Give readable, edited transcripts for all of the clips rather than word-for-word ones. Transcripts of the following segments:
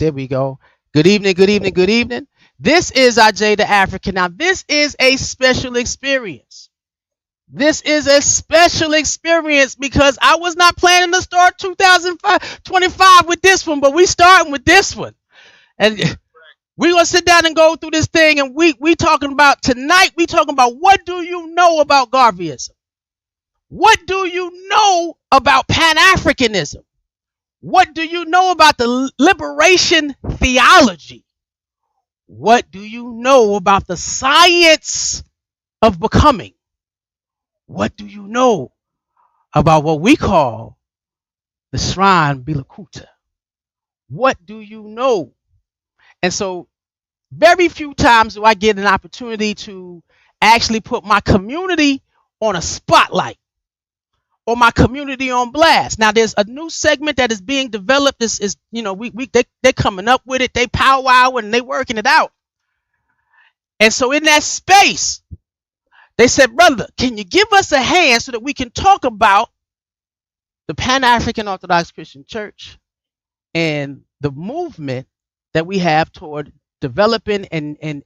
There we go. Good evening, good evening, good evening. This is Ajay the African. Now, this is a special experience. This is a special experience because I was not planning to start 2025 with this one, but we starting with this one. And we're gonna sit down and go through this thing, and we talking about tonight, we talking about what do you know about Garveyism? What do you know about Pan-Africanism? What do you know about the liberation theology? What do you know about the science of becoming? What do you know about what we call the shrine Bila Kuta? What do you know? And so very few times do I get an opportunity to actually put my community on a spotlight or my community on blast. Now there's a new segment that is being developed. This is, they're coming up with it. They powwow and they working it out. And so in that space, they said, brother, can you give us a hand so that we can talk about the Pan-African Orthodox Christian Church and the movement that we have toward developing and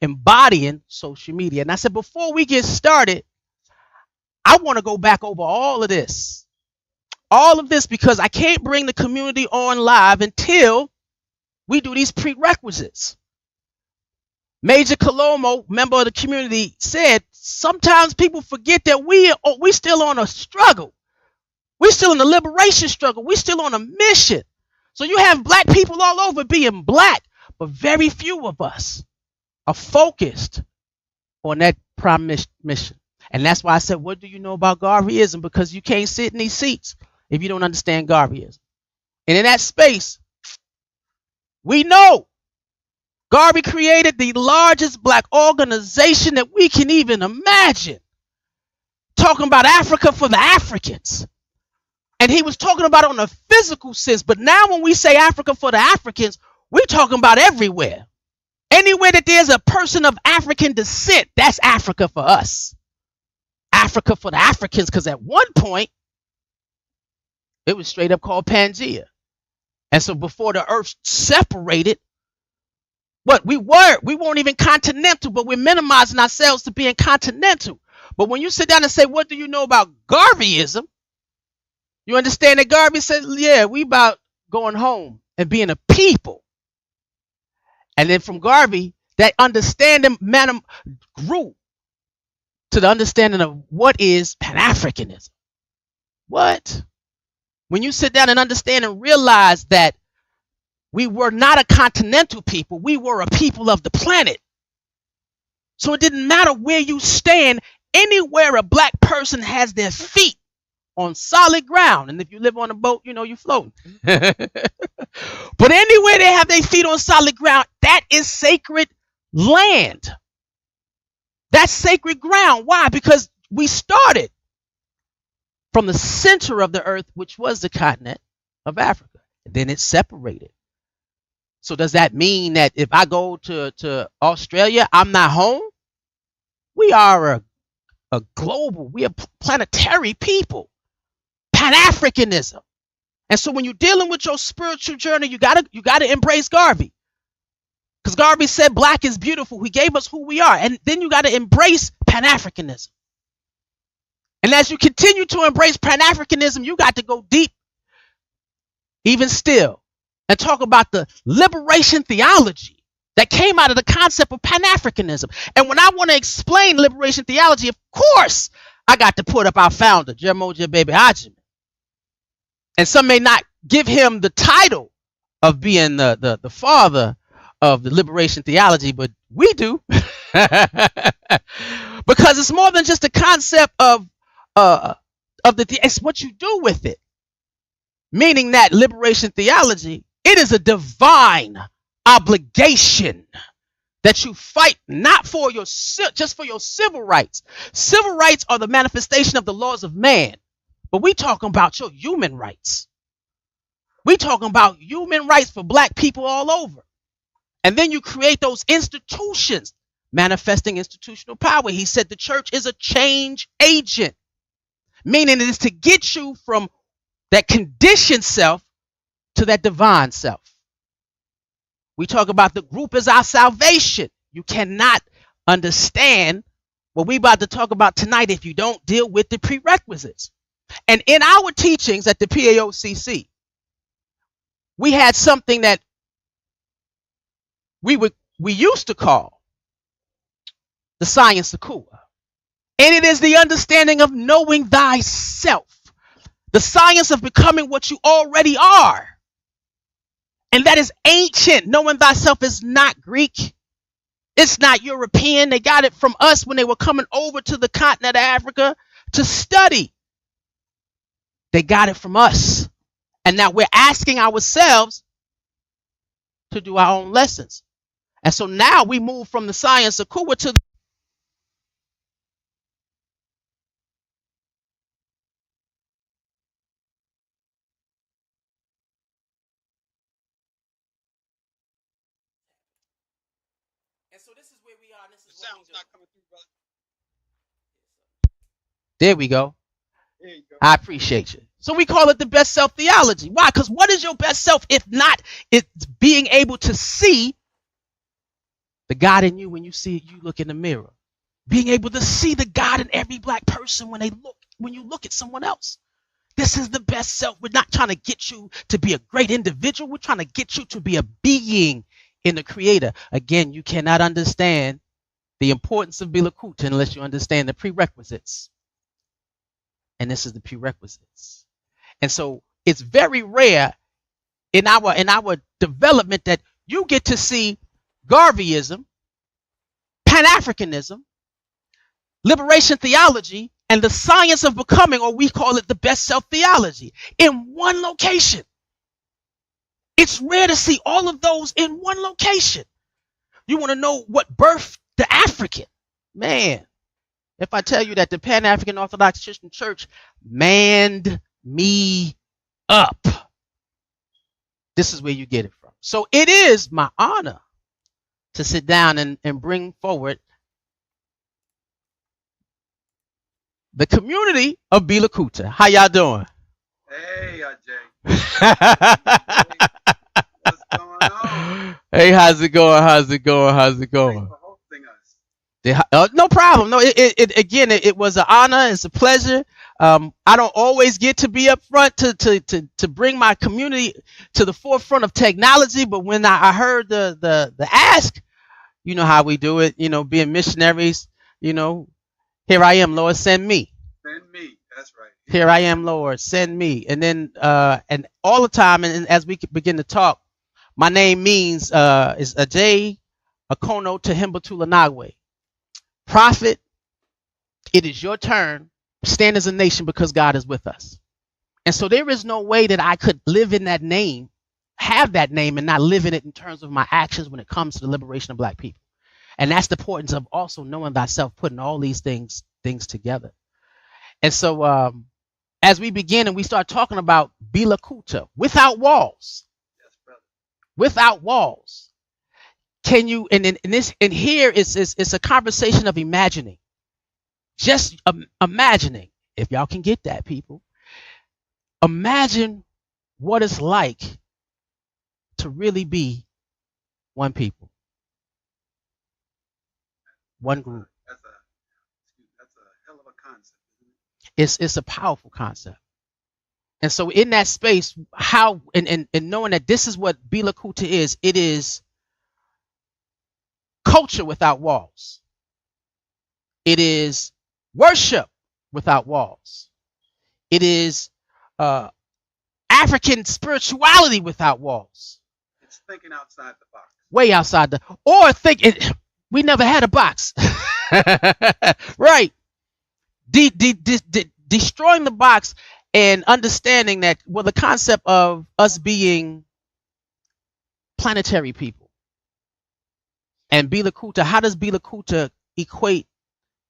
embodying social media. And I said, before we get started, I want to go back over all of this, because I can't bring the community on live until we do these prerequisites. Major Colomo, member of the community, said sometimes people forget that we still on a struggle. We're still in the liberation struggle. We're still on a mission. So you have black people all over being black, but very few of us are focused on that prime mission. And that's why I said, what do you know about Garveyism? Because you can't sit in these seats if you don't understand Garveyism. And in that space, we know Garvey created the largest black organization that we can even imagine. Talking about Africa for the Africans. And he was talking about it on a physical sense. But now when we say Africa for the Africans, we're talking about everywhere. Anywhere that there's a person of African descent, that's Africa for us. Africa for the Africans, because at one point, it was straight up called Pangea. And so before the earth separated, we weren't even continental, but we're minimizing ourselves to being continental. But when you sit down and say, what do you know about Garveyism? You understand that Garvey said, yeah, we about going home and being a people. And then from Garvey, that understanding grew to the understanding of what is Pan-Africanism. What? When you sit down and understand and realize that we were not a continental people, we were a people of the planet. So it didn't matter where you stand, anywhere a black person has their feet on solid ground. And if you live on a boat, you're floating. But anywhere they have their feet on solid ground, that is sacred land. That's sacred ground. Why? Because we started from the center of the earth, which was the continent of Africa. And then it separated. So does that mean that if I go to Australia, I'm not home? We are a global, we are planetary people. Pan-Africanism. And so when you're dealing with your spiritual journey, you gotta embrace Garvey. Because Garvey said black is beautiful. He gave us who we are. And then you got to embrace Pan-Africanism. And as you continue to embrace Pan-Africanism, you got to go deep, even still, and talk about the liberation theology that came out of the concept of Pan-Africanism. And when I want to explain liberation theology, of course, I got to put up our founder, Jemoja Baby Ajime. And some may not give him the title of being the father of the liberation theology, but we do. Because it's more than just a concept of it's what you do with it. Meaning that liberation theology, it is a divine obligation that you fight not for just for your civil rights. Civil rights are the manifestation of the laws of man, but we talking about your human rights. We talking about human rights for black people all over. And then you create those institutions, manifesting institutional power. He said the church is a change agent, meaning it is to get you from that conditioned self to that divine self. We talk about the group as our salvation. You cannot understand what we about to talk about tonight if you don't deal with the prerequisites. And in our teachings at the PAOCC, we had something that we used to call the science of Kua. And it is the understanding of knowing thyself, the science of becoming what you already are. And that is ancient. Knowing thyself is not Greek. It's not European. They got it from us when they were coming over to the continent of Africa to study. They got it from us. And now we're asking ourselves to do our own lessons. And so now we move from the science of Kua to and so this is where we are. This is the sound's not coming through, brother. There we go. There you go. I appreciate you. So we call it the best self theology. Why? Because what is your best self if not it's being able to see the God in you when you look in the mirror? Being able to see the God in every black person when you look at someone else. This is the best self. We're not trying to get you to be a great individual. We're trying to get you to be a being in the Creator. Again, you cannot understand the importance of Bila Kuta unless you understand the prerequisites. And this is the prerequisites. And so it's very rare in our development that you get to see Garveyism, Pan-Africanism, liberation theology, and the science of becoming, or we call it the best self theology, in one location. It's rare to see all of those in one location. You want to know what birthed the African? Man, if I tell you that the Pan-African Orthodox Christian Church manned me up, this is where you get it from. So it is my honor to sit down and bring forward the community of Bila Kuta. How y'all doing? Hey, Ajay. What's going on? Hey, how's it going? How's it going? How's it going? Thanks for hosting us. No problem. No, it was an honor. It's a pleasure. I don't always get to be up front to bring my community to the forefront of technology, but when I heard the ask, you know how we do it. You know, being missionaries. You know, here I am, Lord, send me. Send me. That's right. Here I am, Lord, send me. And then and all the time, and as we begin to talk, my name means is Ajay Akono Tahimba. Prophet, it is your turn. Stand as a nation because God is with us. And so there is no way that I could live in that name, have that name, and not live in it in terms of my actions when it comes to the liberation of black people. And that's the importance of also knowing thyself, putting all these things together. And so as we begin and we start talking about Bila Kuta, without walls, yes, brother. Without walls, can you, and here it's a conversation of imagining, just imagining, if y'all can get that, people, imagine what it's like to really be one people, one group. That's a hell of a concept, isn't it? It's a powerful concept. And so in that space, how and knowing that this is what Bila Kuta is, it is culture without walls. It is worship without walls. It is African spirituality without walls. It's thinking outside the box. Way outside we never had a box. Right. Destroying the box and understanding that, well, the concept of us being planetary people. And Bila Kuta, how does Bila Kuta equate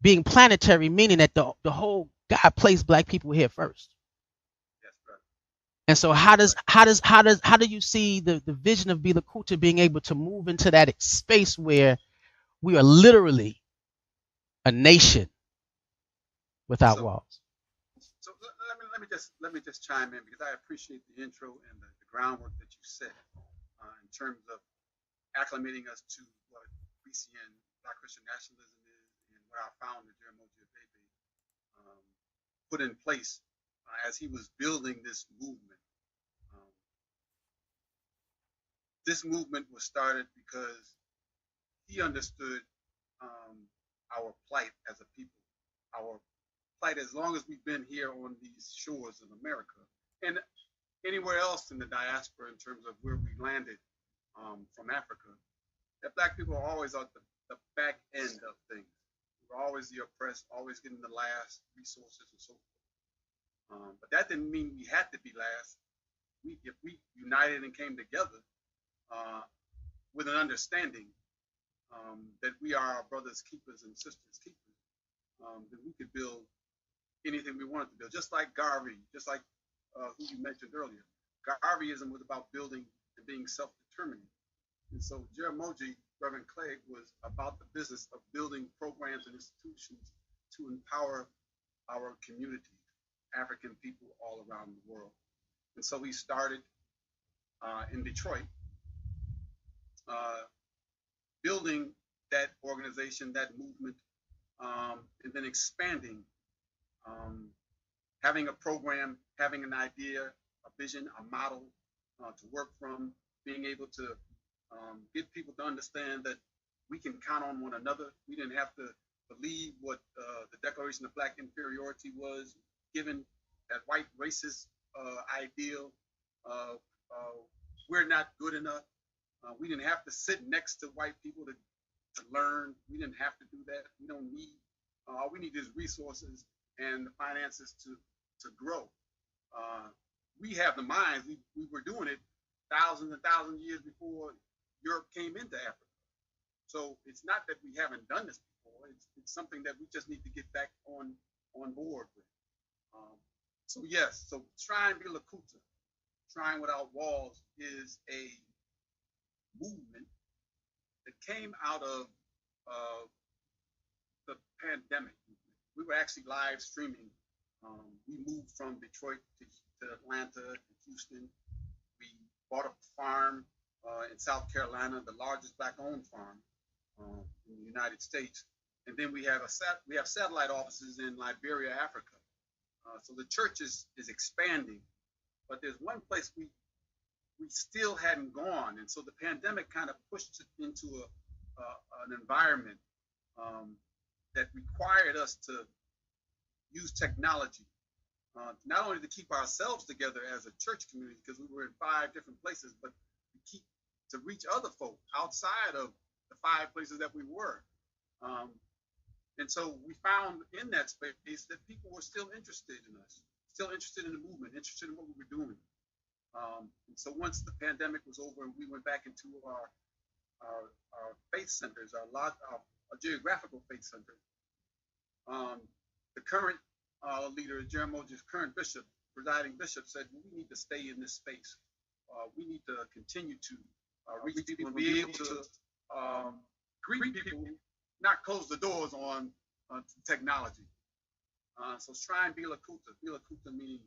being planetary, meaning that the whole God placed black people here first? Yes, brother. And so how do you see the vision of Bila Kuta being able to move into that space where we are literally a nation without walls? So let me just chime in, because I appreciate the intro and the groundwork that you set in terms of acclimating us to what BCN, Black Christian Nationalism is, and what our founder, Jeremiah Bebe, put in place as he was building this movement. This movement was started because he understood our plight as a people, our plight as long as we've been here on these shores of America and anywhere else in the diaspora in terms of where we landed from Africa, that Black people are always at the back end of things. We're always the oppressed, always getting the last resources and so forth. But that didn't mean we had to be last. If we united and came together with an understanding that we are our brothers' keepers and sisters' keepers, then we could build anything we wanted to build. Just like Garvey, just like who you mentioned earlier. Garveyism was about building and being self-determining. And so Jaramogi, Reverend Clegg, was about the business of building programs and institutions to empower our community, African people all around the world. And so we started in Detroit, building that organization, that movement, and then expanding, having a program, having an idea, a vision, a model to work from, being able to get people to understand that we can count on one another. We didn't have to believe what the Declaration of Black Inferiority was, given that white racist ideal of we're not good enough. We didn't have to sit next to white people to learn. We didn't have to do that. We don't need, all we need is resources and the finances to grow. We have the minds. We were doing it thousands and thousands of years before Europe came into Africa. So it's not that we haven't done this before. It's something that we just need to get back on board with. So yes, so Shrine Bila Kuta, Shrine Without Walls, is a movement that came out of the pandemic. We were actually live streaming. We moved from Detroit to Atlanta and Houston. We bought a farm in South Carolina, the largest Black-owned farm in the United States. And then we have satellite offices in Liberia, Africa. So the church is expanding, but there's one place we still hadn't gone, and so the pandemic kind of pushed it into an environment that required us to use technology, not only to keep ourselves together as a church community, because we were in 5 different places, but to reach other folk outside of the 5 places that we were. And so we found in that space that people were still interested in us, still interested in the movement, interested in what we were doing. And so once the pandemic was over and we went back into our faith centers, our geographical faith centers, the current leader, Jaramogi's current bishop, presiding bishop, said, well, we need to stay in this space. We need to continue to reach people and be able to greet people, not close the doors on technology. So Shrine Bila Kuta meaning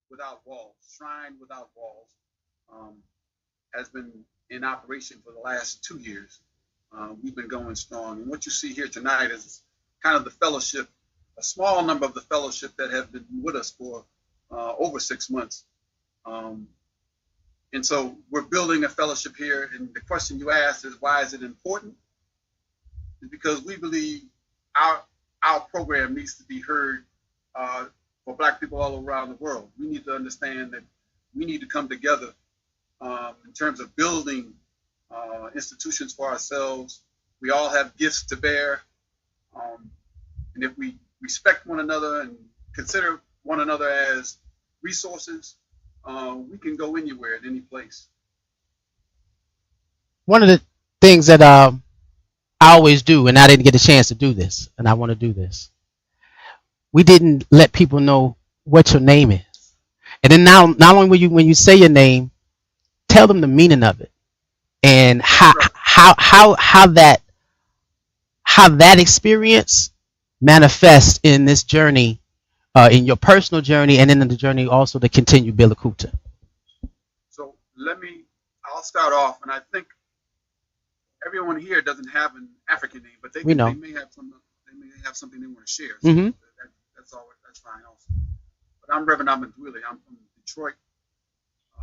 without walls, Shrine Without Walls, has been in operation for the last 2 years. We've been going strong. And what you see here tonight is kind of the fellowship, a small number of the fellowship that have been with us for over 6 months. And so we're building a fellowship here. And the question you asked is, why is it important? It's because we believe our program needs to be heard for Black people all around the world. We need to understand that we need to come together in terms of building institutions for ourselves. We all have gifts to bear. And if we respect one another and consider one another as resources, we can go anywhere at any place. One of the things that I always do, and I didn't get a chance to do this, and I want to do this, we didn't let people know what your name is. And then now, not only when you say your name, tell them the meaning of it and how that experience manifests in this journey, in your personal journey, and in the journey also to continue Bila Kuta. So I'll start off, and I think everyone here doesn't have an African name, but they We know. may have something they want to share. So Mm-hmm. that's fine also. But I'm Reverend Ahmed Willie. I'm from Detroit.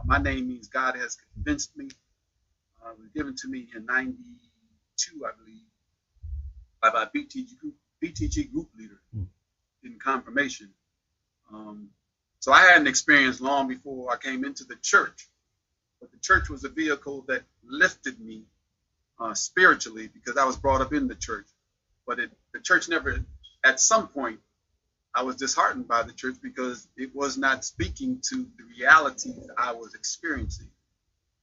My name means God has convinced me. It was given to me in '92, I believe, by my BTG group leader in confirmation. So I had an experience long before I came into the church, but the church was a vehicle that lifted me spiritually because I was brought up in the church. But the church never, at some point, I was disheartened by the church because it was not speaking to the realities I was experiencing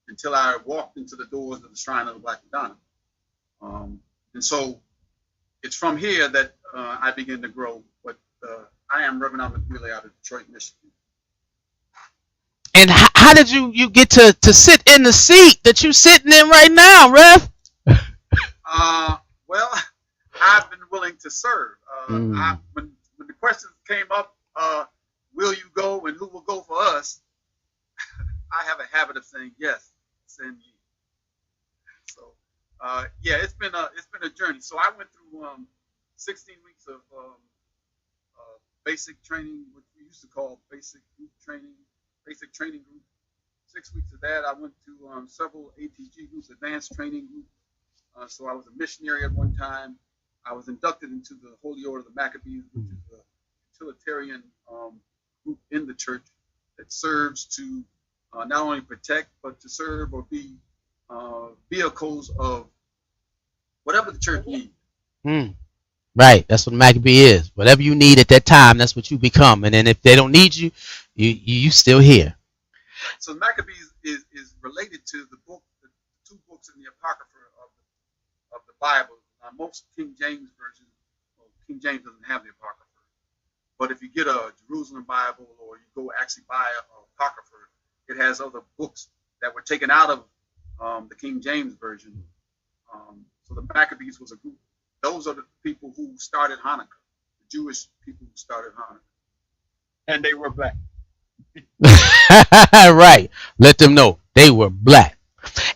until I walked into the doors of the Shrine of the Black Madonna. And so it's from here that I began to grow. But I am Reverend Ahmed Willie out of Detroit, Michigan. And how did you get to sit in the seat that you're sitting in right now, Rev? Well, I've been willing to serve. When the questions came up, will you go and who will go for us? I have a habit of saying yes, send me. So yeah, it's been a journey. So I went through 16 weeks of basic training, which we used to call basic training group. 6 weeks of that, I went to several ATG groups, advanced training groups. So I was a missionary at one time. I was inducted into the Holy Order of the Maccabees, which is a utilitarian group in the church that serves to not only protect, but to serve or be vehicles of whatever the church needs. Right, that's what Maccabee is. Whatever you need at that time, that's what you become. And then if they don't need you, you still here. So Maccabees is related to the two books in the Apocrypha of the Bible. Most King James versions, King James doesn't have the Apocrypha. But if you get a Jerusalem Bible or you go actually buy a Apocrypha, it has other books that were taken out of the King James version. So the Maccabees was a group. Those are the people who started Hanukkah, the Jewish people who started Hanukkah. And they were black. Right. Let them know they were black.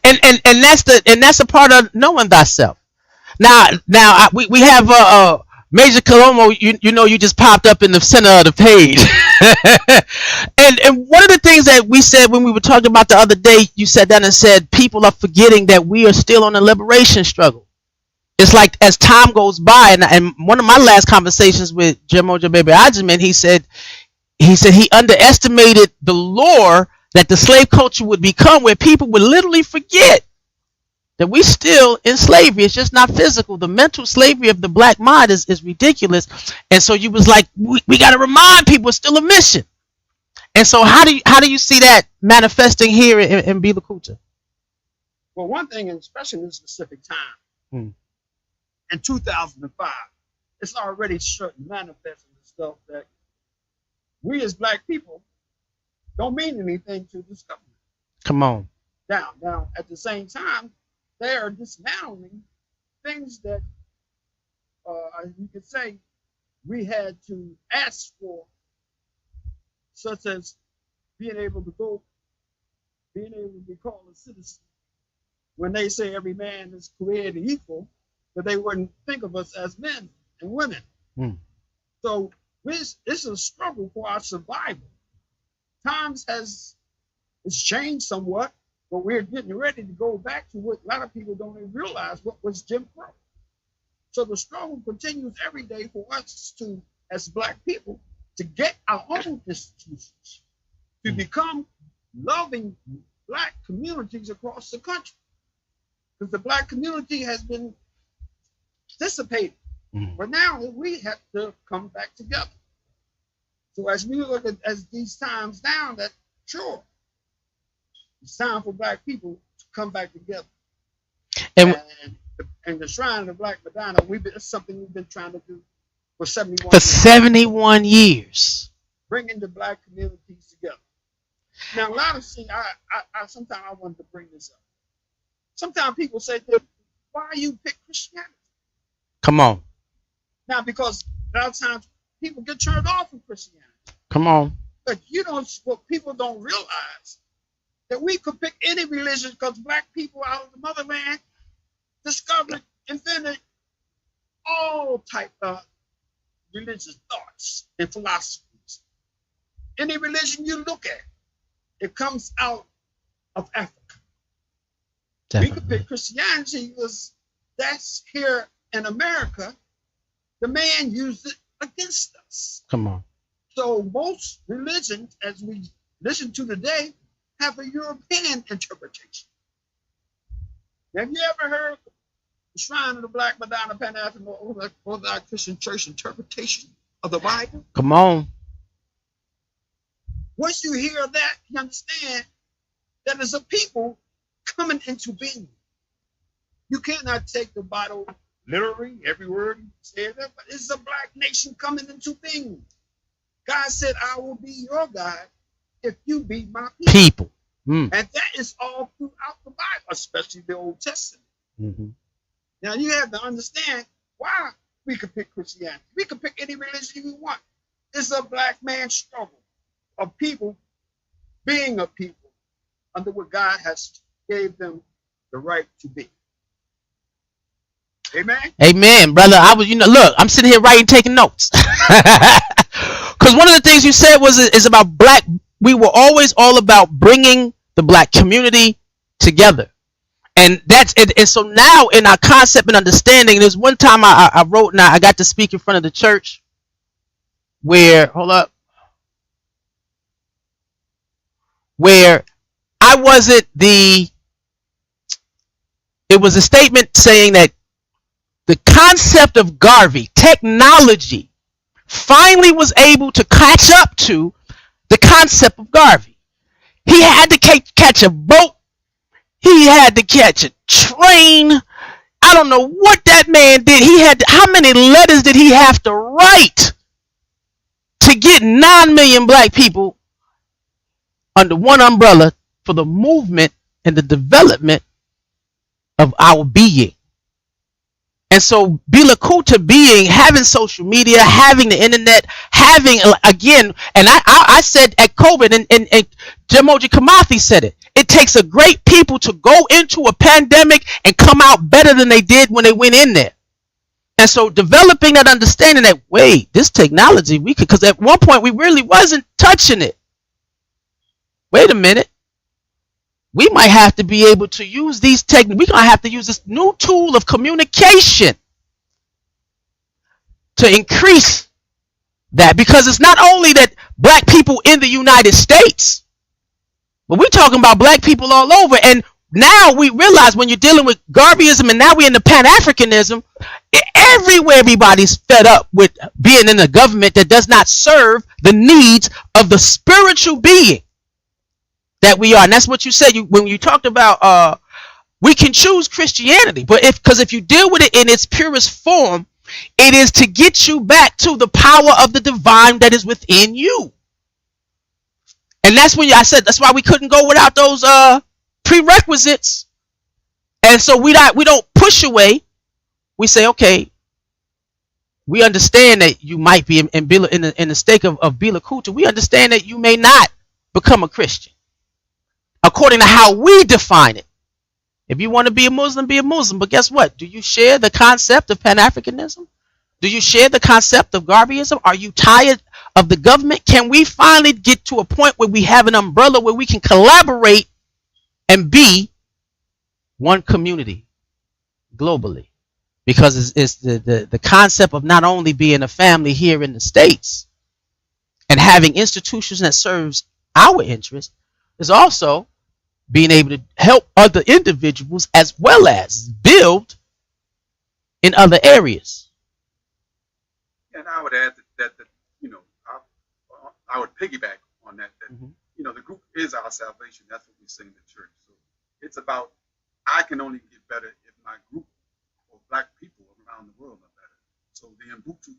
And that's a part of knowing thyself. Now we have Major Colomo. You know, you just popped up in the center of the page. and one of the things that we said when we were talking about the other day, you sat down and said people are forgetting that we are still on a liberation struggle. It's like as time goes by, and one of my last conversations with Jemoja Baby Ajiman, he said he underestimated the lore that the slave culture would become, where people would literally forget that we still in slavery. It's just not physical. The mental slavery of the black mind is ridiculous. And so you was like, we got to remind people it's still a mission. And so how do you see that manifesting here in Bila Kuta? Well, one thing, and especially in this specific time, in 2005, it's already certain manifesting stuff that we as black people don't mean anything to this government. Come on. Now, at the same time, they are dismantling things that you could say we had to ask for, such as being able to be called a citizen. When they say every man is created equal, but they wouldn't think of us as men and women. So it's a struggle for our survival. Times it's changed somewhat, but we're getting ready to go back to what a lot of people don't even realize, what was Jim Crow. So the struggle continues every day for us to, as black people, to get our own institutions, to become loving black communities across the country. Because the black community has been dissipated. But now we have to come back together. So as we look at as these times down, that sure, it's time for black people to come back together. And the Shrine of the Black Madonna, it's something we've been trying to do for 71 years. 71 years. Bringing the black communities together. Now, a lot of things, sometimes I wanted to bring this up. Sometimes people say, why you pick Christianity? Come on. Now, because a lot of times people get turned off from Christianity. Come on. But what people don't realize, that we could pick any religion because black people out of the motherland, discovered, invented all type of religious thoughts and philosophies. Any religion you look at, it comes out of Africa. We could pick Christianity was that's here in America. The man used it against us. Come on. So most religions, as we listen to today, have a European interpretation. Have you ever heard the Shrine of the Black Madonna Pan-African Orthodox Christian Church interpretation of the Bible? Come on. Once you hear that, you understand that there's a people coming into being. You cannot take the Bible literally, every word he said, but it's a black nation coming into being. God said, I will be your God if you be my people. And that is all throughout the Bible, especially the Old Testament. Now you have to understand why we can pick Christianity. We can pick any religion we want. It's a black man's struggle of people being a people under what God has gave them the right to be. Amen. Amen, brother. Look, I'm sitting here writing, taking notes. Because one of the things you said is about black. We were always all about bringing the black community together, and that's it. And so now, in our concept and understanding, there's one time I wrote, and I got to speak in front of the church, where I wasn't the. It was a statement saying that the concept of Garvey technology finally was able to catch up to the concept of Garvey. He had to catch a boat. He had to catch a train. I don't know what that man did. How many letters did he have to write to get 9 million black people under one umbrella for the movement and the development of our being? And so Bila Kuta having social media, having the internet, having, again, and I said at COVID, and Jamoji Kamathi said it, it takes a great people to go into a pandemic and come out better than they did when they went in there. And so developing that understanding that, wait, this technology, we could, because at one point we really wasn't touching it. Wait a minute. We might have to be able to use these techniques. We're going to have to use this new tool of communication to increase that. Because it's not only that black people in the United States, but we're talking about black people all over. And now we realize when you're dealing with Garveyism, and now we're in the Pan-Africanism, everywhere everybody's fed up with being in a government that does not serve the needs of the spiritual being that we are. And that's what you said when you talked about we can choose Christianity, but if you deal with it in its purest form, it is to get you back to the power of the divine that is within you. And that's when I said that's why we couldn't go without those prerequisites. And so we don't push away. We say, okay, we understand that you might be in the stake of Bila Kuta. We understand that you may not become a Christian according to how we define it. If you want to be a Muslim, be a Muslim. But guess what? Do you share the concept of Pan-Africanism? Do you share the concept of Garveyism? Are you tired of the government? Can we finally get to a point where we have an umbrella where we can collaborate and be one community globally? Because it's the concept of not only being a family here in the States and having institutions that serves our interests, is also being able to help other individuals as well as build in other areas. And I would add that I would piggyback on that. The group is our salvation. That's what we say in the church. So it's about, I can only get better if my group of black people around the world are better. So the Ubuntu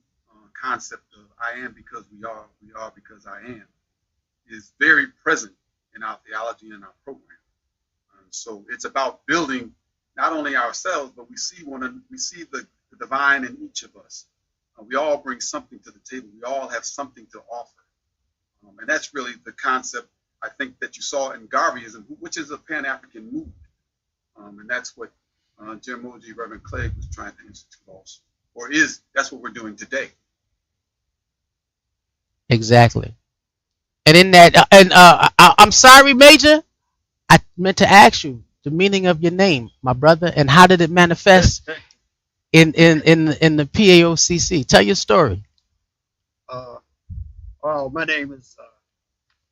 concept of I am because we are because I am, is very present in our theology and our program. So it's about building not only ourselves, but we see the divine in each of us. We all bring something to the table. We all have something to offer. And that's really the concept, I think, that you saw in Garveyism, which is a Pan-African movement. And that's what Jim Moji, Reverend Clegg was trying to institute also, that's what we're doing today. Exactly. And in that, I'm sorry, Major. I meant to ask you the meaning of your name, my brother, and how did it manifest in the PAOCC? Tell your story. Well, my name is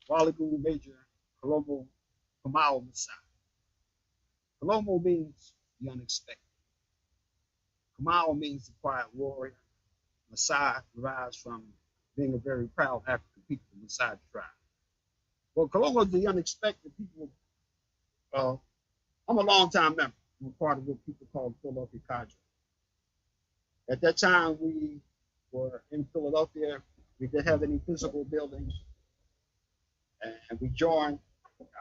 Waligu Major Kalomo Kamau Masai. Kalomo means the unexpected. Kamau means the quiet warrior. Masai derives from being a very proud African people, the Masai tribe. Well, Kalomo is the unexpected people. I'm a long-time member. I'm a part of what people call the Philadelphia Cadre. At that time, we were in Philadelphia. We didn't have any physical buildings. And we joined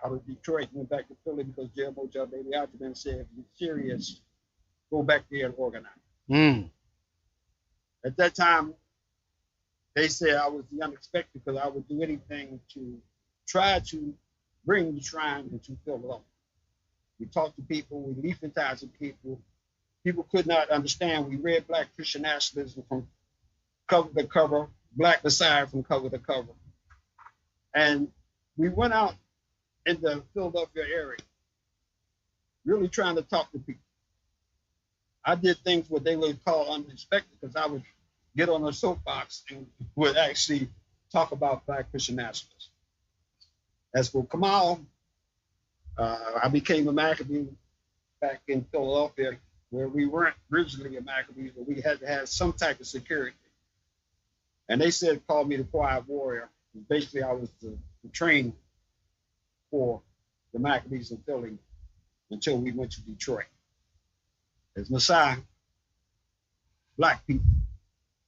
out of Detroit and went back to Philly because J.M.O. Baby Algerman said, if you're serious, go back there and organize. At that time, they said I was the unexpected because I would do anything to try to bring the shrine into Philadelphia. We talked to people, we leafletized to people. People could not understand. We read Black Christian nationalism from cover to cover, Black Messiah from cover to cover. And we went out in the Philadelphia area, really trying to talk to people. I did things what they would call unexpected because I would get on a soapbox and would actually talk about Black Christian nationalism. As for Kamal, I became a Maccabee back in Philadelphia, where we weren't originally a Maccabee, but we had to have some type of security. And they said, called me the quiet warrior. Basically, I was the trainer for the Maccabees in Philly until we went to Detroit. As Messiah, Black people,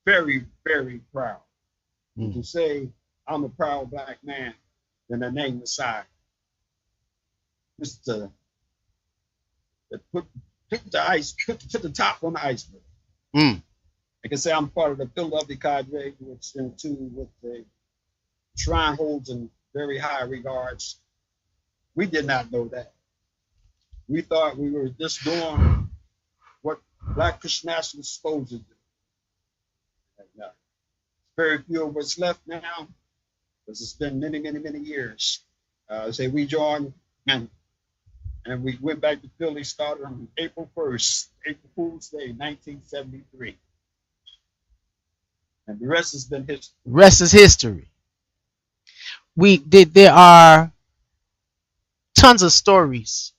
very, very proud. To say I'm a proud Black man, then the name Messiah. Just to put the top on the iceberg. I can say I'm part of the Philadelphia Cadre, which in tune with the shrine holds in very high regards. We did not know that. We thought we were just doing what Black Christian nationalists are supposed to do. And, very few of us left now, because it's been many, many, many years. Say we joined and we went back to Philly, started on April 1st, April Fool's Day, 1973. And the rest has been history. Rest is history. There are tons of stories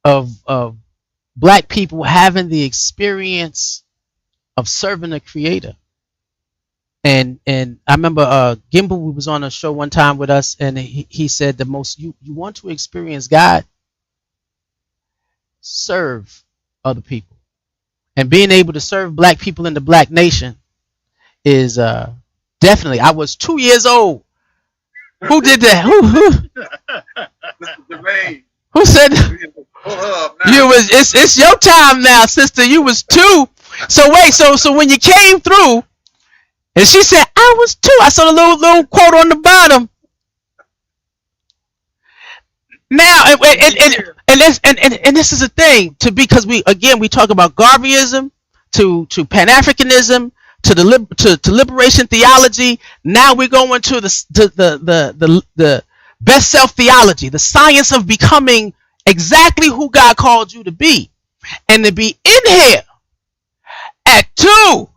of Black people having the experience of serving the Creator. And I remember Gimbal was on a show one time with us, and he said the most you want to experience God, serve other people. And being able to serve Black people in the Black nation is definitely. I was 2 years old. Who did that? Who said it's your time now, sister. You was 2. So wait, so when you came through, and she said, I was 2. I saw the little quote on the bottom. Now, and this is a thing because we talk about Garveyism to Pan-Africanism to liberation theology. Now we're going to the best self theology, the science of becoming exactly who God called you to be, and to be in here at 2.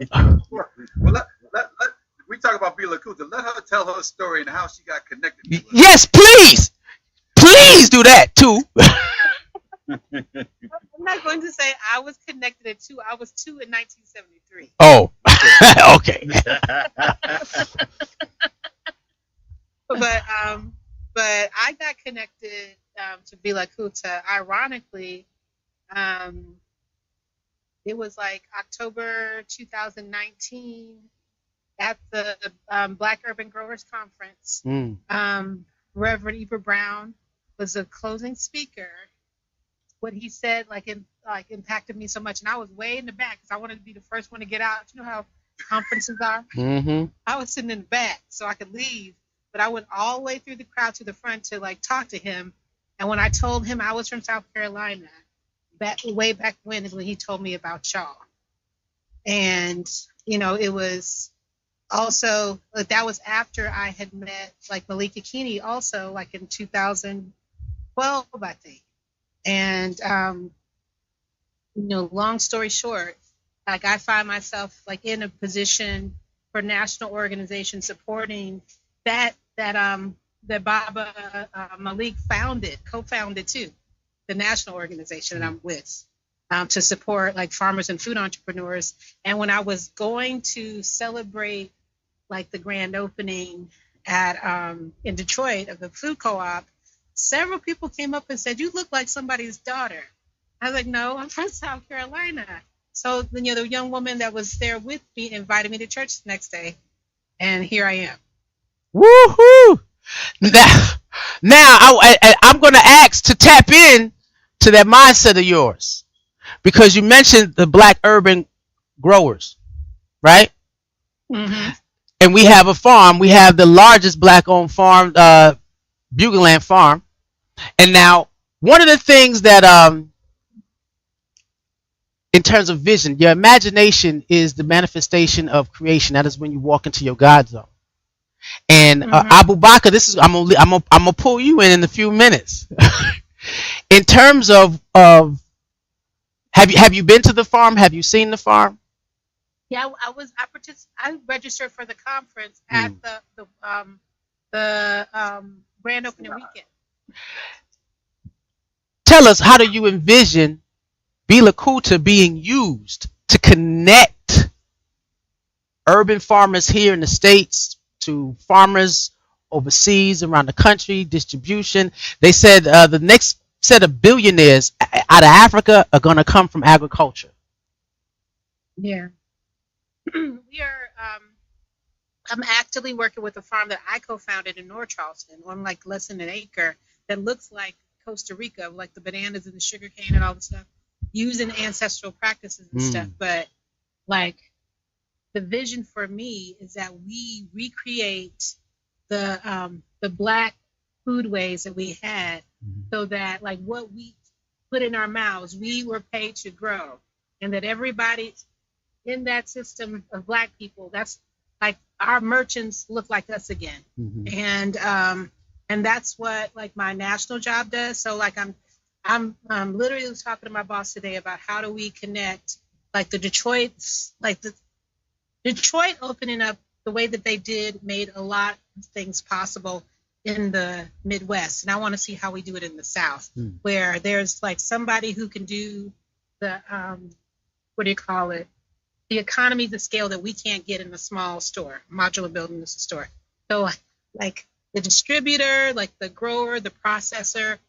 Well, we talk about Bila Kuta. Let her tell her story and how she got connected to Yes, please do that too. I'm not going to say I was connected at 2. I was 2 in 1973. Oh, okay. But I got connected to Bila Kuta. Ironically, it was like October 2019 at the Black Urban Growers Conference. Reverend Eva Brown was the closing speaker. What he said impacted me so much, and I was way in the back because I wanted to be the first one to get out. You know how conferences are. I was sitting in the back so I could leave, but I went all the way through the crowd to the front to talk to him. And when I told him I was from South Carolina, way back when he told me about y'all. And, it was also, that was after I had met like Malika Keeney also like in 2012, I think. And, long story short, like I find myself like in a position for national organization supporting that Baba Malik co-founded too, the national organization that I'm with, to support like farmers and food entrepreneurs. And when I was going to celebrate like the grand opening at in Detroit of the food co-op, several people came up and said, "You look like somebody's daughter." I was like, "No, I'm from South Carolina." So the young woman that was there with me invited me to church the next day, and here I am. Woohoo! Now I'm going to ask to tap in to that mindset of yours, because you mentioned the Black urban growers, right? Mm-hmm. And we have a farm. We have the largest Black-owned farm, Bugleland Farm. And now, one of the things that, in terms of vision, your imagination is the manifestation of creation. That is when you walk into your God zone. And Abu Bakr, I'm gonna pull you in a few minutes. In terms of have you been to the farm? Have you seen the farm? Yeah, I registered for the conference at the grand opening weekend. Tell us, how do you envision Bila Kuta being used to connect urban farmers here in the States to farmers overseas around the country, distribution? They said the next set of billionaires out of Africa are going to come from agriculture. Yeah. We are. I'm actively working with a farm that I co-founded in North Charleston on like less than an acre that looks like Costa Rica, like the bananas and the sugar cane and all the stuff, using ancestral practices and stuff. But like the vision for me is that we recreate the Black foodways that we had, so that like what we put in our mouths, we were paid to grow, and that everybody in that system of Black people, that's like our merchants look like us again. And that's what like my national job does. So like I'm literally talking to my boss today about how do we connect like the Detroit opening up the way that they did made a lot of things possible in the Midwest, and I want to see how we do it in the South, where there's like somebody who can do the the economies of scale that we can't get in a small store, modular building as a store. So like the distributor, like the grower, the processor,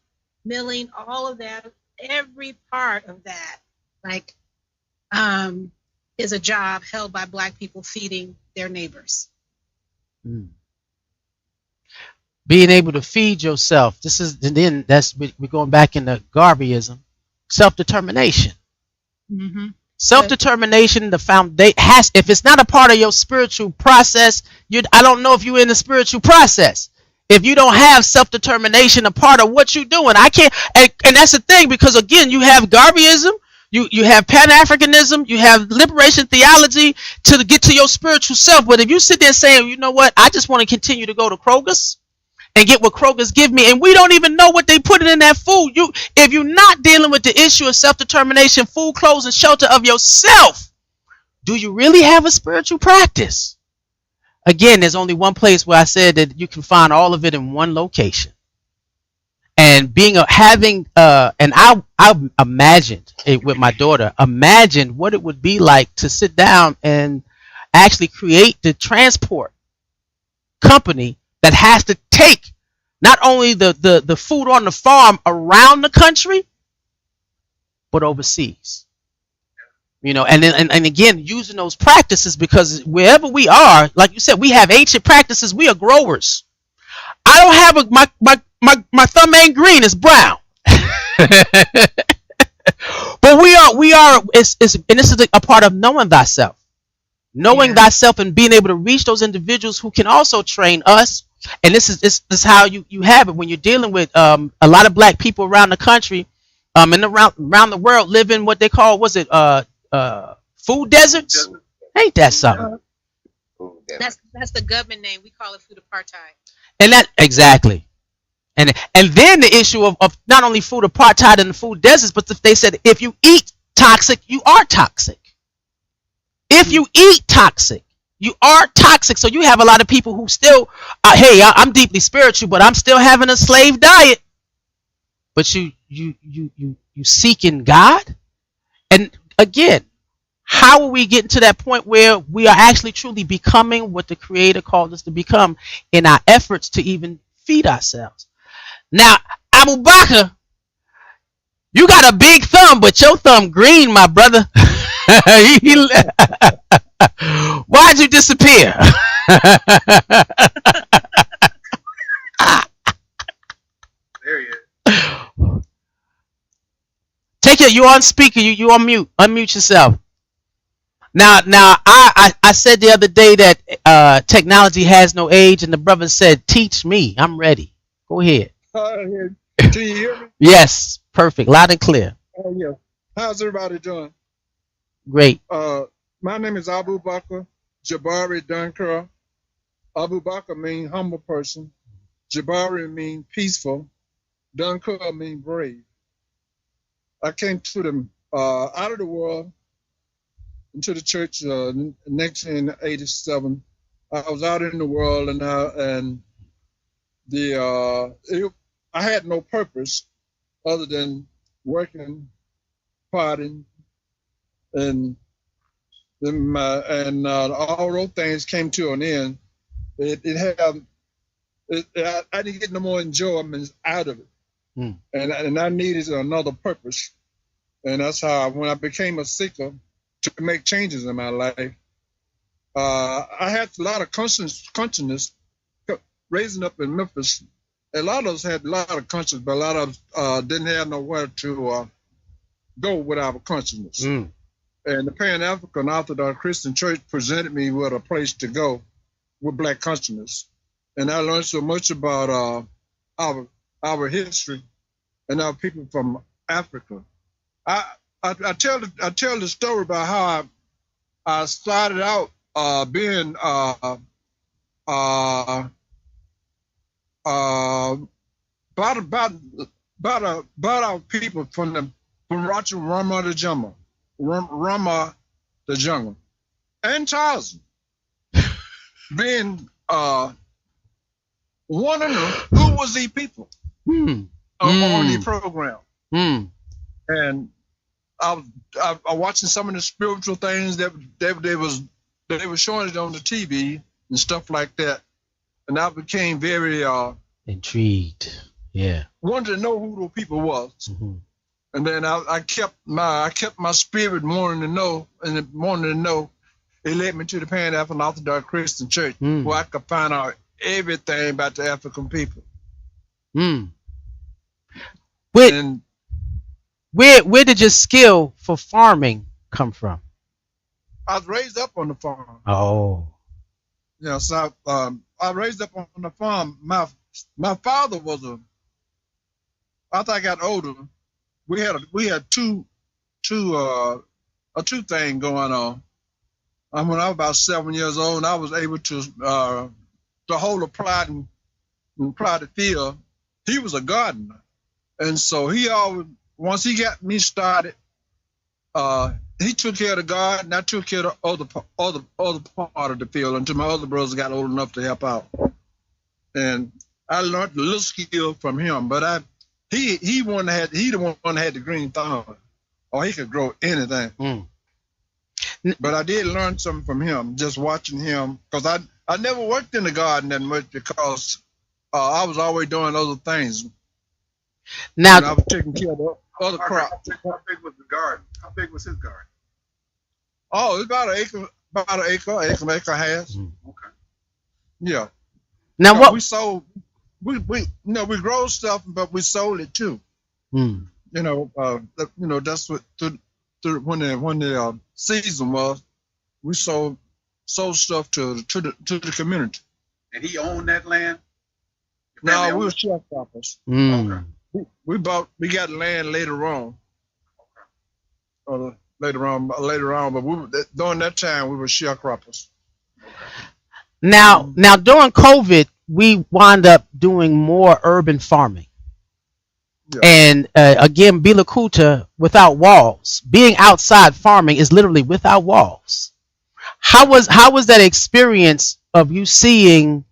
milling, all of that, every part of that, like is a job held by Black people feeding their neighbors. Being able to feed yourself. We're going back into Garveyism. Self-determination. Self-determination, the foundation if it's not a part of your spiritual process, I don't know if you're in the spiritual process. If you don't have self-determination a part of what you're doing, I can't. And that's the thing, because again, you have Garveyism, you have Pan-Africanism, you have liberation theology to get to your spiritual self. But if you sit there saying, you know what, I just want to continue to go to Kroger's and get what Kroger's give me, and we don't even know what they put in that food. If you're not dealing with the issue of self-determination, food, clothes, and shelter of yourself, do you really have a spiritual practice? Again, there's only one place where I said that you can find all of it in one location. And I imagined it with my daughter, imagined what it would be like to sit down and actually create the transport company that has to take not only the food on the farm around the country, but overseas. And again, using those practices, because wherever we are, like you said, we have ancient practices. We are growers. I don't have my thumb ain't green, it's brown. But we are, and this is a part of knowing thyself. Knowing thyself and being able to reach those individuals who can also train us And this is how you have it when you're dealing with a lot of black people around the country, and around the world live in what they call, was it food deserts? Ain't that something? That's the government name. We call it food apartheid. And that exactly. And then the issue of not only food apartheid and the food deserts, but they said if you eat toxic, you are toxic. If you eat toxic, you are toxic. So you have a lot of people who still, hey, I'm deeply spiritual, but I'm still having a slave diet. But you seeking God, and again, how are we getting to that point where we are actually truly becoming what the Creator called us to become in our efforts to even feed ourselves? Now, Abu Bakr, you got a big thumb, but your thumb green, my brother. Why'd you disappear? There he is. Take it. You're on speaker. You on mute. Unmute yourself. Now, I said the other day that technology has no age, and the brother said, "Teach me. I'm ready." Go ahead. Can you hear me? Yes, perfect, loud and clear. Oh yeah. How's everybody doing? Great. My name is Abu Bakr Jabari Dunkar. Abu Bakr means humble person. Jabari means peaceful. Dunkar means brave. I came to them out of the world into the church in 1987. I was out in the world, and I had no purpose other than working, partying, and all those things came to an end. I didn't get no more enjoyment out of it, and I needed another purpose, and that's how when I became a seeker to make changes in my life, I had a lot of consciousness raising up in Memphis. A lot of us had a lot of conscience, but a lot of us didn't have nowhere to go with our consciousness. And the Pan-African Orthodox Christian Church presented me with a place to go with black consciousness. And I learned so much about our history and our people from Africa. I tell the story about how I started out being about our people from Rama the Jungle, and Tarzan being one of them. Who was these people on the program? And I was watching some of the spiritual things that they were showing it on the TV and stuff like that, and I became very intrigued. Yeah, wanted to know who those people was. And then I kept my spirit wanting to know, and wanting to know. It led me to the Pan-African Orthodox Christian Church, where I could find out everything about the African people. Where did your skill for farming come from? I was raised up on the farm. Oh. Yeah, so I raised up on the farm. My father was after I got older, we had two thing going on. When I was about 7 years old, I was able to hold a plot and plow the field. He was a gardener, and so he always, once he got me started, he took care of the garden. I took care of the other part of the field until my other brothers got old enough to help out. And I learned a little skill from him, but he the one that had the green thumb, or he could grow anything. But I did learn something from him, just watching him, because I never worked in the garden that much because I was always doing other things. Now, and I was taking care of the other crops. How big was the garden? How big was his garden? Oh, it's about an acre and a half. Okay. Yeah. Now what we sold? We grow stuff, but we sold it too. That's what when the season was, we sold stuff to the community. And he owned that land? No, we were sharecroppers. Mm. We got land later on. Later on, but during that time we were sharecroppers. Now during COVID, we wound up doing more urban farming. Yeah. And again, Bila Kuta, without walls. Being outside farming is literally without walls. How was that experience of you seeing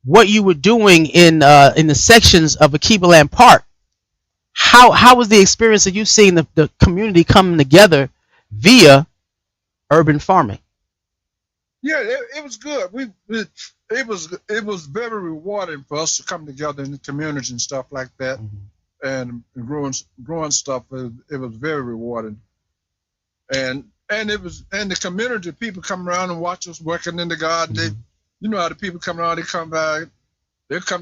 what you were doing in the sections of Akiba Land Park? How was the experience of you seeing the community coming together via urban farming? Yeah, it was good. It was very rewarding for us to come together in the community and stuff like that, and growing stuff. It was very rewarding, and the community people come around and watch us working in the garden. You know how the people come around. They come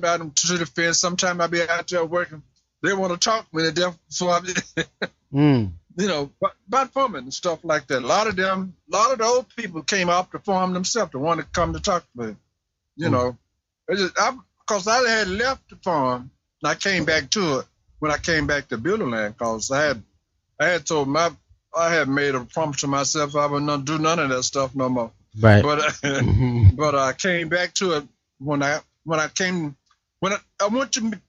down to the fence. Sometimes I be out there working. They want to talk to me. So you know, about farming and stuff like that. A lot of the old people came out to farm themselves. They wanted to come to talk to me. You know, because I had left the farm and I came back to it when I came back to Bila Land, because I had told I had made a promise to myself I would not do none of that stuff no more. Right. But I came back to it when I went to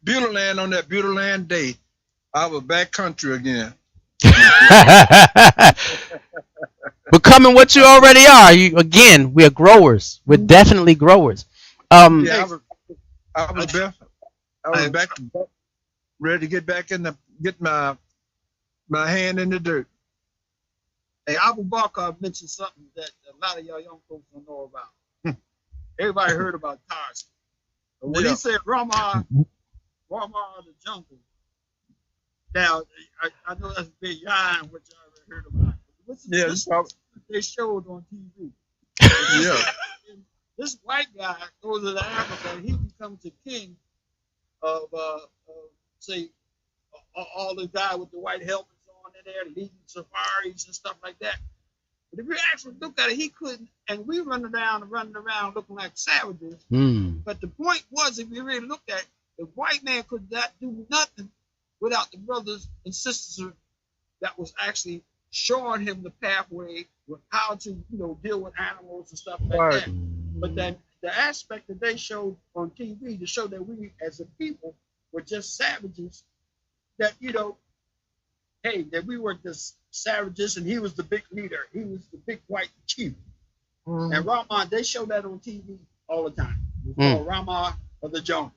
Bila Land on that Bila Land day. I was back country again. Becoming what you already are. We are growers. We're definitely growers. I was back ready to get back get my hand in the dirt. Hey, Abu Bakr mentioned something that a lot of y'all young folks don't know about. Everybody heard about Tarzan. But when he said Rama the jungle, now I know that's a big yarn what y'all ever heard about. This they showed on TV. Yeah. This white guy goes to Africa and he becomes the king of say all the guys with the white helmets on in there leading safaris and stuff like that. But if you actually look at it, he couldn't, and we running around looking like savages. But the point was, if you really look at it, the white man could not do nothing without the brothers and sisters that was actually showing him the pathway with how to, deal with animals and stuff like that. But then the aspect that they showed on TV to show that we as a people were just savages, that, hey, that we were just savages and he was the big leader. He was the big white chief. And Rama, they show that on TV all the time. It's called Rama of the jungle.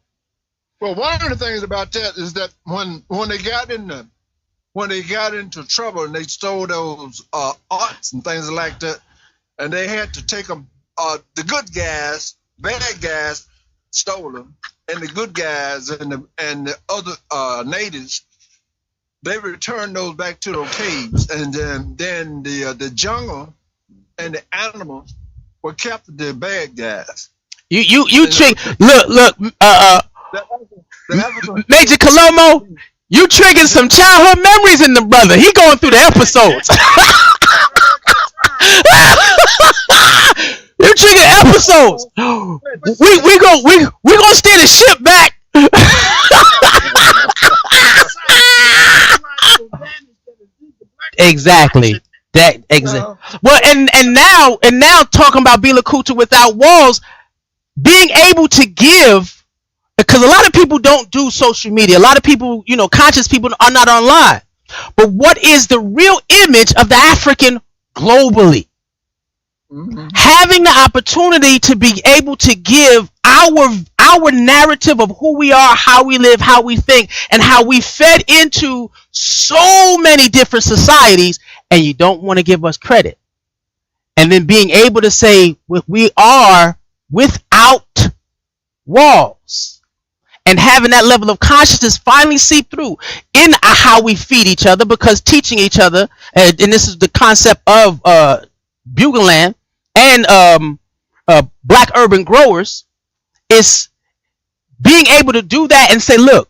Well, one of the things about that is that when they got into trouble and they stole those arts and things like that, and they had to take them, the good guys, bad guys stole them, and the good guys and the other natives, they returned those back to those caves, and then the jungle and the animals were kept the bad guys. You trick. Look. Major Colomo, you triggering some childhood memories in the brother. He going through the episodes. You triggering episodes. We gonna steer the ship back. Exactly. Well, and now talking about Bila Kuta without walls, being able to give. Because a lot of people don't do social media. A lot of people, conscious people are not online. But what is the real image of the African globally? Having the opportunity to be able to give our narrative of who we are, how we live, how we think, and how we fed into so many different societies, and you don't want to give us credit. And then being able to say we are without walls. And having that level of consciousness finally seep through in how we feed each other, because teaching each other, and this is the concept of Bugle Land and Black urban growers, is being able to do that and say, look,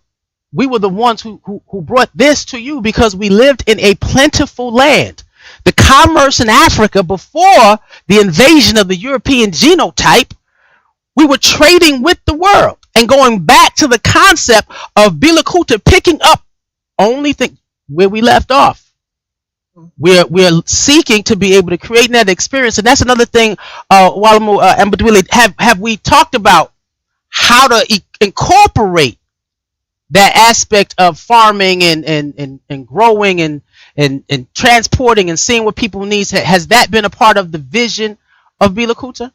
we were the ones who brought this to you because we lived in a plentiful land. The commerce in Africa before the invasion of the European genotype, we were trading with the world. And going back to the concept of Bila Kuta picking up only thing where we left off. We're seeking to be able to create that experience, and that's another thing. Walamu and Badwili, have we talked about how to incorporate that aspect of farming and growing and transporting and seeing what people need? Has that been a part of the vision of Bila Kuta?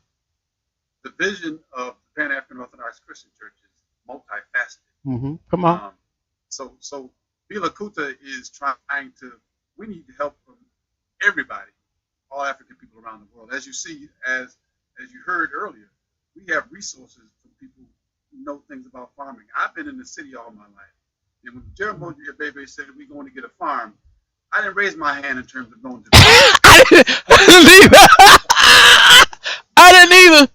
The vision of the Pan African Orthodox Christian Church is multifaceted. Mm-hmm. Come on. So Bila Kuta is trying to. We need help from everybody, all African people around the world. As you see, as you heard earlier, we have resources for people who know things about farming. I've been in the city all my life, and when Jeremiah Bebe said we're going to get a farm, I didn't raise my hand in terms of going to the farm. I didn't either.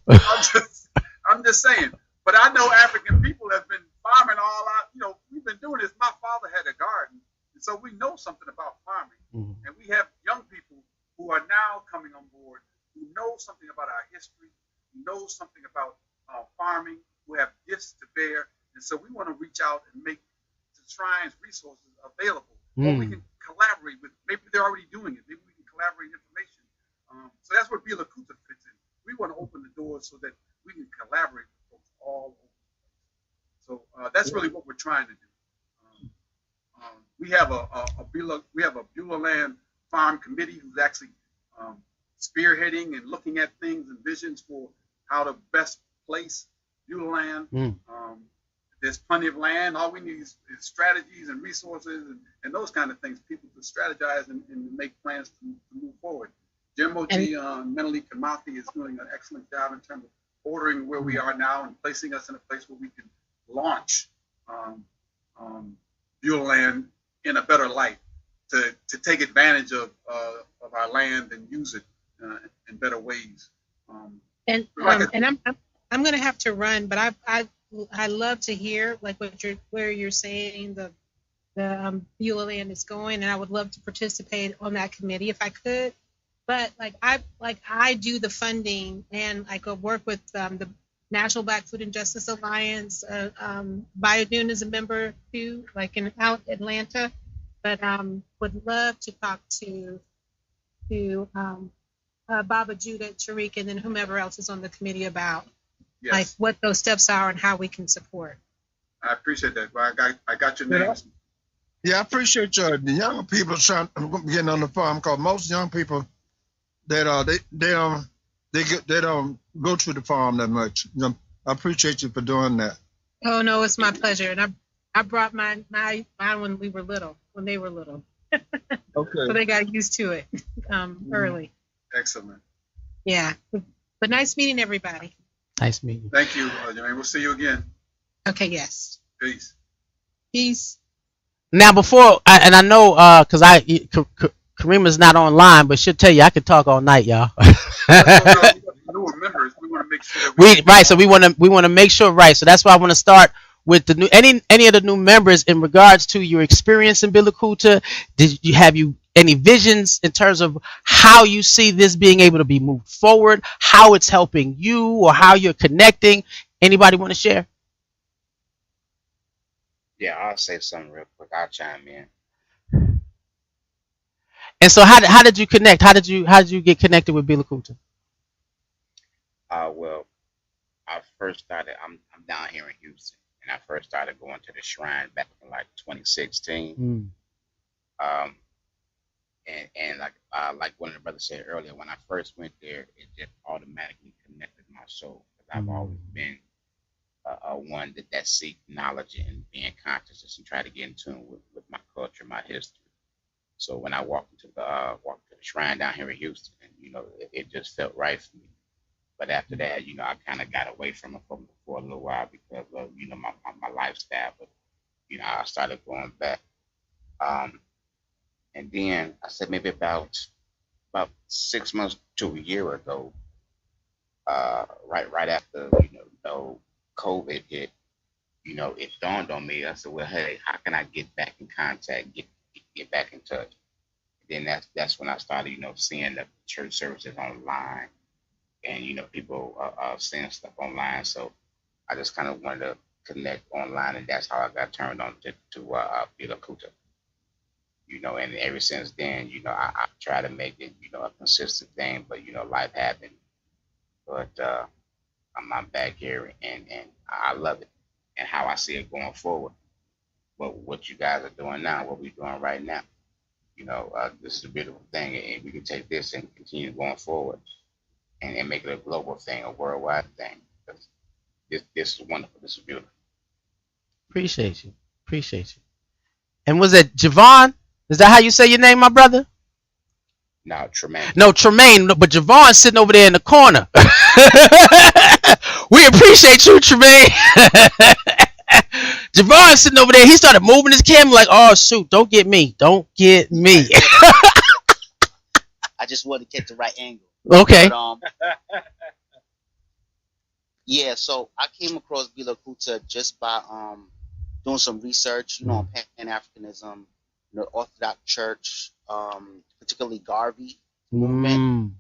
I'm just saying. But I know African people have been farming all out. You know, we've been doing this. My father had a garden. So we know something about farming, and we have young people who are now coming on board who know something about our history, who know something about farming, who have gifts to bear, and so we want to reach out and make the Shrine's resources available, or we can collaborate with. Maybe they're already doing it. Maybe we can collaborate information. So that's where Bila Kuta fits in. We want to open the doors so that we can collaborate with folks all over the place. So that's really what we're trying to do. We have a Beulah Land Farm Committee who's actually spearheading and looking at things and visions for how to best place Beulah Land. There's plenty of land. All we need is strategies and resources and those kind of things. People to strategize and make plans to move forward. Jim Oji Menali Kamathi is doing an excellent job in terms of ordering where we are now and placing us in a place where we can launch Beulah Land in a better light to take advantage of our land and use it in better ways. And I'm going to have to run, but I love to hear like where you're saying the Beulah Land is going, and I would love to participate on that committee if I could. But I do the funding and I go work with the National Black Food and Justice Alliance. Biodune is a member too, like out Atlanta. But would love to talk to Baba Judah, Tariq, and then whomever else is on the committee about like what those steps are and how we can support. I appreciate that. I got your names. Yeah, I appreciate the young people trying getting on the farm, because most young people that they don't go to the farm that much. I appreciate you for doing that. Oh no, it's my pleasure, and I brought mine when we were little, when they were little. Okay. So they got used to it early. Excellent. Yeah, but nice meeting everybody. Nice meeting you. Thank you, Jermaine. We'll see you again. Okay. Yes. Peace. Peace. Now, before I know, because Karima's not online, but she'll tell you I could talk all night, y'all. New members, we want to make sure. So we want to make sure, right? So that's why I want to start with the new any of the new members in regards to your experience in Bila Kuta. Have you any visions in terms of how you see this being able to be moved forward, how it's helping you, or how you're connecting? Anybody want to share? Yeah, I'll say something real quick. I'll chime in. And so, how did you connect? How did you get connected with Bila Kuta? Well, I first started. I'm down here in Houston, and I first started going to the shrine back in like 2016. And like one of the brothers said earlier, when I first went there, it just automatically connected my soul, because I've always been one that seek knowledge and being conscious and try to get in tune with my culture, my history. So when I walked to the shrine down here in Houston, it just felt right for me. But after that, I kind of got away from it for a little while because of my lifestyle. But I started going back, and then I said maybe about 6 months to a year ago, right after COVID hit, it dawned on me. I said, well, hey, how can I get back in contact, get back in touch? And then that's when I started, seeing the church services online, and people saying stuff online. So I just kind of wanted to connect online, and that's how I got turned on to Bila Kuta. And ever since then, I try to make it, a consistent thing, but life happened. But I'm back here, and I love it, and how I see it going forward. But what you guys are doing now, what we're doing right now, this is a beautiful thing, and we can take this and continue going forward, and make it a global thing, a worldwide thing. This is wonderful. This is beautiful. Appreciate you. Appreciate you. And was it Javon? Is that how you say your name, my brother? No, Tremaine. No, Tremaine. No, but Javon's sitting over there in the corner. We appreciate you, Tremaine. Javon's sitting over there. He started moving his camera like, oh, shoot, don't get me. Don't get me. I just wanted to get the right angle. Okay. But, yeah, so I came across Bila Kuta just by doing some research, on Pan-Africanism, Orthodox Church, particularly Garvey movement.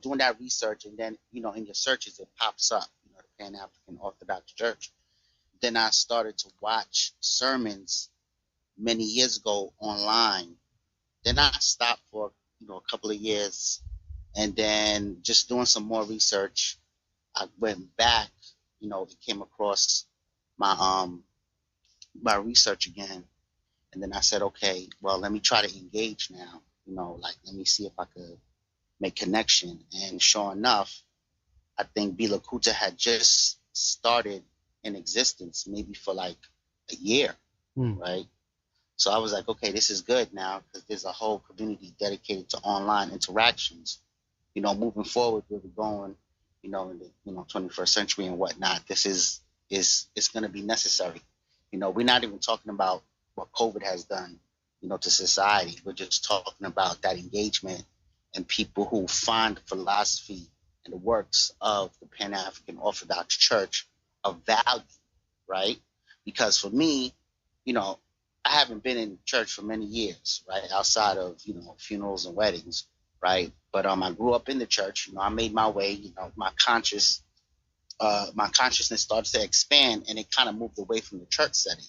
Doing that research, and then, in your searches, it pops up, the Pan-African Orthodox Church. Then I started to watch sermons many years ago online. Then I stopped for, a couple of years, and then just doing some more research, I went back, came across my my research again, and then I said, okay, well, let me try to engage now, let me see if I could make connection. And sure enough, I think Bila Kuta had just started in existence, maybe for like a year, right? So I was like, okay, this is good now, because there's a whole community dedicated to online interactions. Moving forward, where we're going, in the 21st century and whatnot, this is going to be necessary. We're not even talking about what COVID has done, to society. We're just talking about that engagement and people who find the philosophy and the works of the Pan-African Orthodox Church of value, right? Because for me, I haven't been in church for many years, right? Outside of, funerals and weddings, right? But I grew up in the church. I made my way. My consciousness started to expand, and it kind of moved away from the church setting.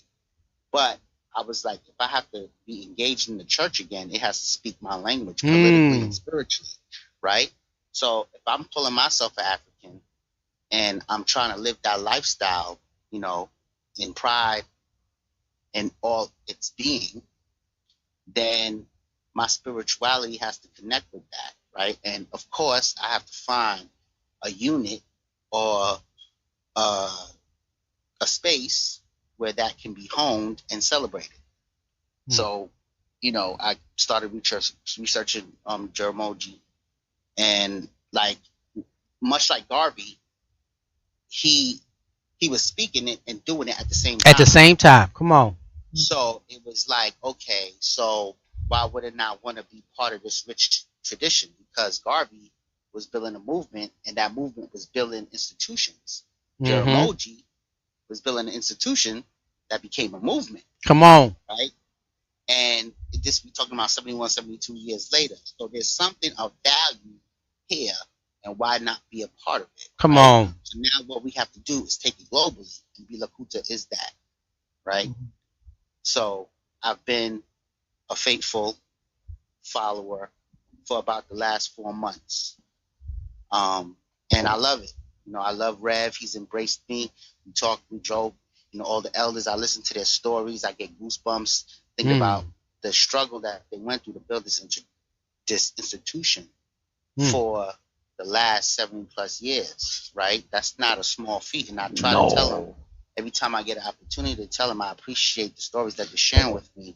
But I was like, if I have to be engaged in the church again, it has to speak my language politically and spiritually, right? So if I'm pulling myself an African and I'm trying to live that lifestyle, in pride and all its being, then my spirituality has to connect with that, right? And of course, I have to find a unit or a space where that can be honed and celebrated. So, I started researching Jaramogi, and much like Garvey, he was speaking it and doing it at the same time. At the same time, come on. So it was like, okay, so why would it not want to be part of this rich tradition? Because Garvey was building a movement, and that movement was building institutions. Jaramogi was building an institution that became a movement. Come on. Right? And this, we're talking about 71, 72 years later. So there's something of value here, and why not be a part of it? Come on. So now what we have to do is take it globally, and Bila Kuta is that, right? So I've been a faithful follower for about the last 4 months. And I love it. I love Rev. He's embraced me. We drove, all the elders. I listen to their stories. I get goosebumps. Think about the struggle that they went through to build this institution for the last 70+ years, right? That's not a small feat. And I try to tell them, every time I get an opportunity to tell them, I appreciate the stories that they're sharing with me,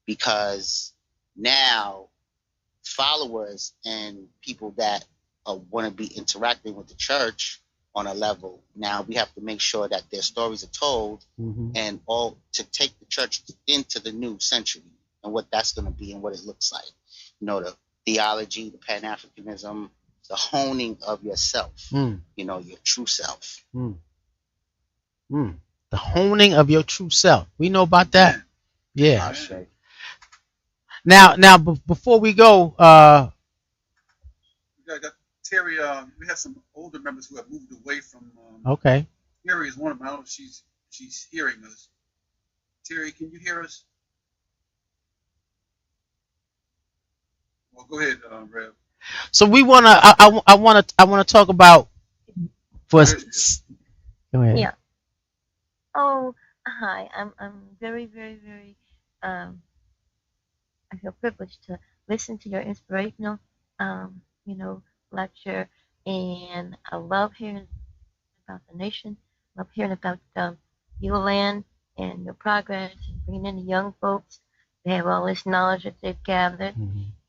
because now followers and people that want to be interacting with the church on a level, now we have to make sure that their stories are told, and all to take the church into the new century and what that's going to be and what it looks like. The theology, the Pan-Africanism, the honing of yourself, your true self. The honing of your true self. We know about that. Yeah. Now, before we go, Terry, we have some older members who have moved away from Okay. Terry is one of them. I don't know if she's hearing us. Terry, can you hear us? Well, go ahead, Rev. So we wanna. I wanna talk about for. Go ahead. Yeah. Oh, hi. I'm very, very, very. I feel privileged to listen to your inspirational, you know, lecture, and I love hearing about the nation. Love hearing about your land and your progress, and bringing in the young folks. They have all this knowledge that they've gathered,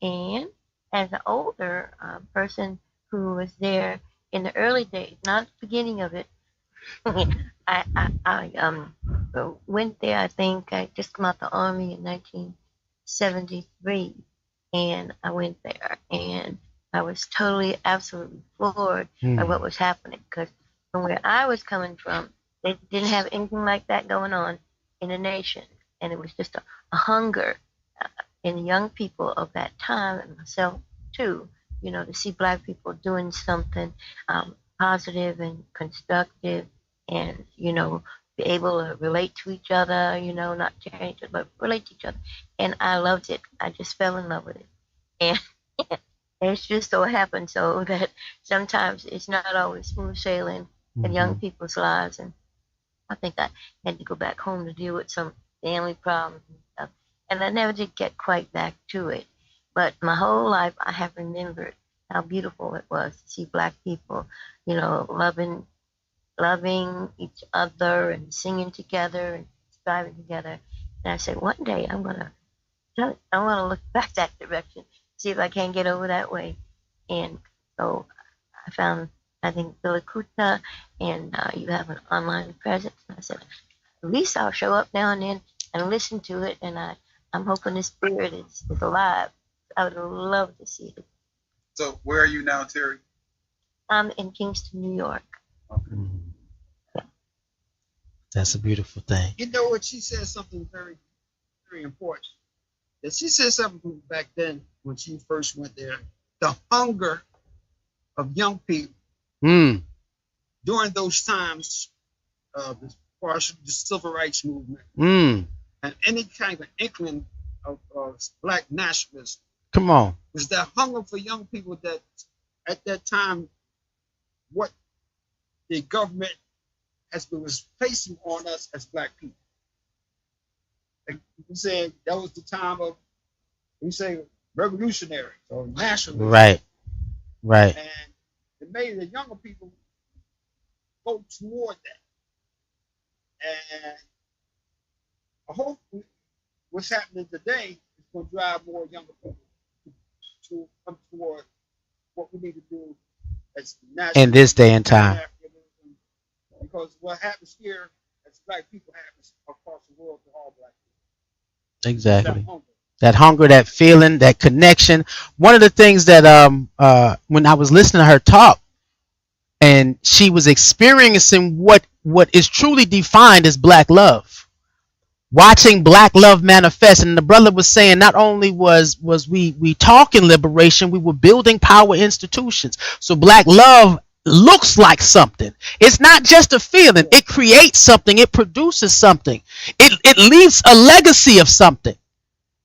and as an older person who was there in the early days, not the beginning of it, I went there. I think I just come out the army in 1973, and I went there, and I was totally, absolutely floored by what was happening. Because from where I was coming from, they didn't have anything like that going on in the nation, and it was just a hunger in the young people of that time, and myself too. You know, to see black people doing something positive and constructive, and you know, be able to relate to each other. You know, not tearing each other, but relate to each other. And I loved it. I just fell in love with it, and it's just so happened so that sometimes it's not always smooth sailing in young people's lives, and I think I had to go back home to deal with some family problems and stuff, and I never did get quite back to it. But my whole life, I have remembered how beautiful it was to see black people, you know, loving each other and singing together and striving together. And I said, one day I want to look back that direction, see if I can get over that way. And so I found, I think, Bila Kuta, and you have an online presence. And I said, at least I'll show up now and then and listen to it. And I'm hoping the spirit is alive. I would love to see it. So where are you now, Terry? I'm in Kingston, New York. Okay. That's a beautiful thing. You know what? She said something very, very important. That she said something back then when she first went there. The hunger of young people during those times, as far as the civil rights movement, and any kind of inkling of black nationalism. Come on. Was that hunger for young people that at that time, what the government was placing on us as black people. Like you said, that was the time of, we say, revolutionary or nationalism. Right. Right. And it made the younger people go toward that. And I hope what's happening today is going to drive more younger people to come toward what we need to do as national in this day and time. Because what happens here as black people happens across the world to all black people. Exactly. That hunger, that feeling, that connection. One of the things that when I was listening to her talk, and she was experiencing what is truly defined as black love. Watching black love manifest, and the brother was saying not only was we talking liberation, we were building power institutions. So black love looks like something. It's not just a feeling. It creates something. It produces something. It leaves a legacy of something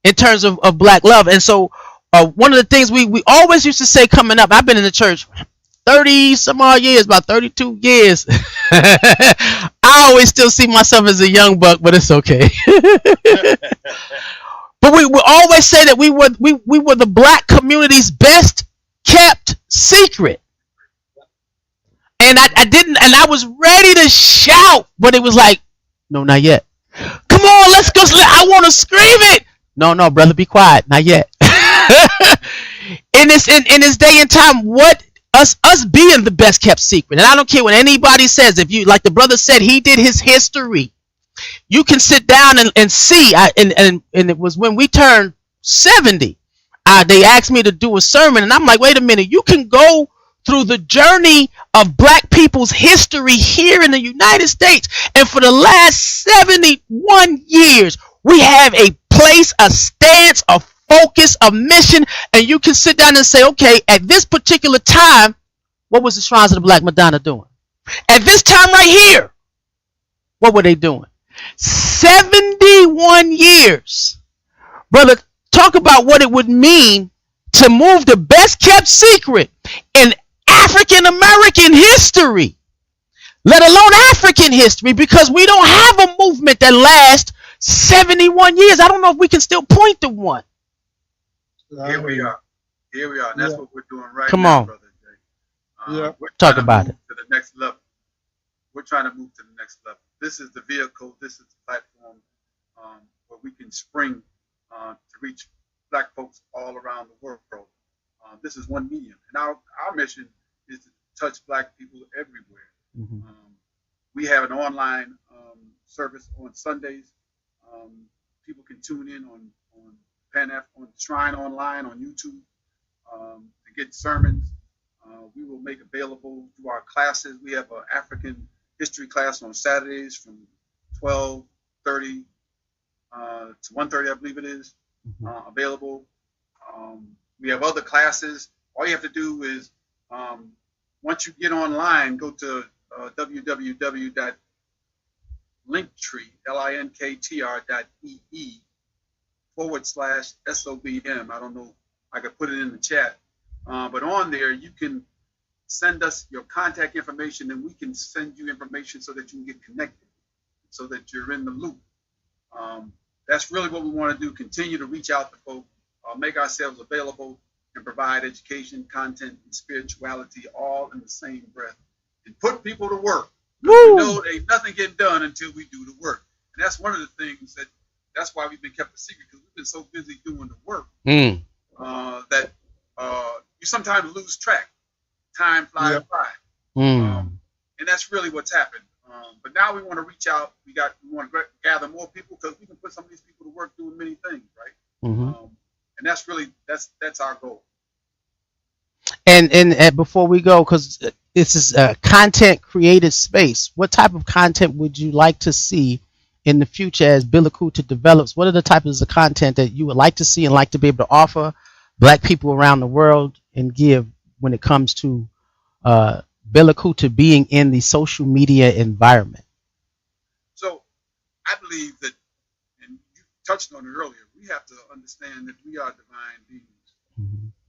in terms of black love. And so one of the things we always used to say coming up, I've been in the church 30 some odd years, about 32 years. I always still see myself as a young buck, but it's okay. But we always say that we were the black community's best kept secret. And I didn't, and I was ready to shout, but it was like, no, not yet. Come on, let's go. I want to scream it. No, brother, be quiet. Not yet. in this day and time, what us being the best kept secret, and I don't care what anybody says. If you, like the brother said, he did his history. You can sit down and see. And it was when we turned 70. They asked me to do a sermon, and I'm like, wait a minute. You can go through the journey of black people's history here in the United States, and for the last 71 years, we have a place, a stance, a focus, a mission, and you can sit down and say, okay, at this particular time, what was the Shrines of the Black Madonna doing? At this time right here, what were they doing? 71 years. Brother, talk about what it would mean to move the best kept secret in African American history, let alone African history, because we don't have a movement that lasts 71 years. I don't know if we can still point to one. Here we are. Here we are. And that's what we're doing right Come now, on. Brother Jay. We're Talk trying to about move to the next level. We're trying to move to the next level. This is the vehicle. This is the platform where we can spring to reach Black folks all around the world. This is one medium. And our mission is to touch Black people everywhere. Mm-hmm. We have an online service on Sundays. People can tune in on on Shrine Online on YouTube to get sermons. We will make available through our classes. We have an African history class on Saturdays from 12:30 to 1:30, I believe it is, available. We have other classes. All you have to do is, once you get online, go to www.linktree, linktr.ee/SOBM. I don't know, I could put it in the chat. But on there, you can send us your contact information and we can send you information so that you can get connected, so that you're in the loop. That's really what we want to do, continue to reach out to folks, make ourselves available, and provide education, content, and spirituality all in the same breath, and put people to work. We know ain't nothing getting done until we do the work. And that's one of the things that's why we've been kept a secret, because we've been so busy doing the work that you sometimes lose track. Time flies by. And that's really what's happened. But now we want to reach out. We want to gather more people, because we can put some of these people to work doing many things, right? And that's really that's our goal. And before we go, because this is a content created space, what type of content would you like to see in the future as Bila Kuta develops? What are the types of content that you would like to see and like to be able to offer Black people around the world and give when it comes to Bila Kuta being in the social media environment? So I believe that, and you touched on it earlier, we have to understand that we are divine beings.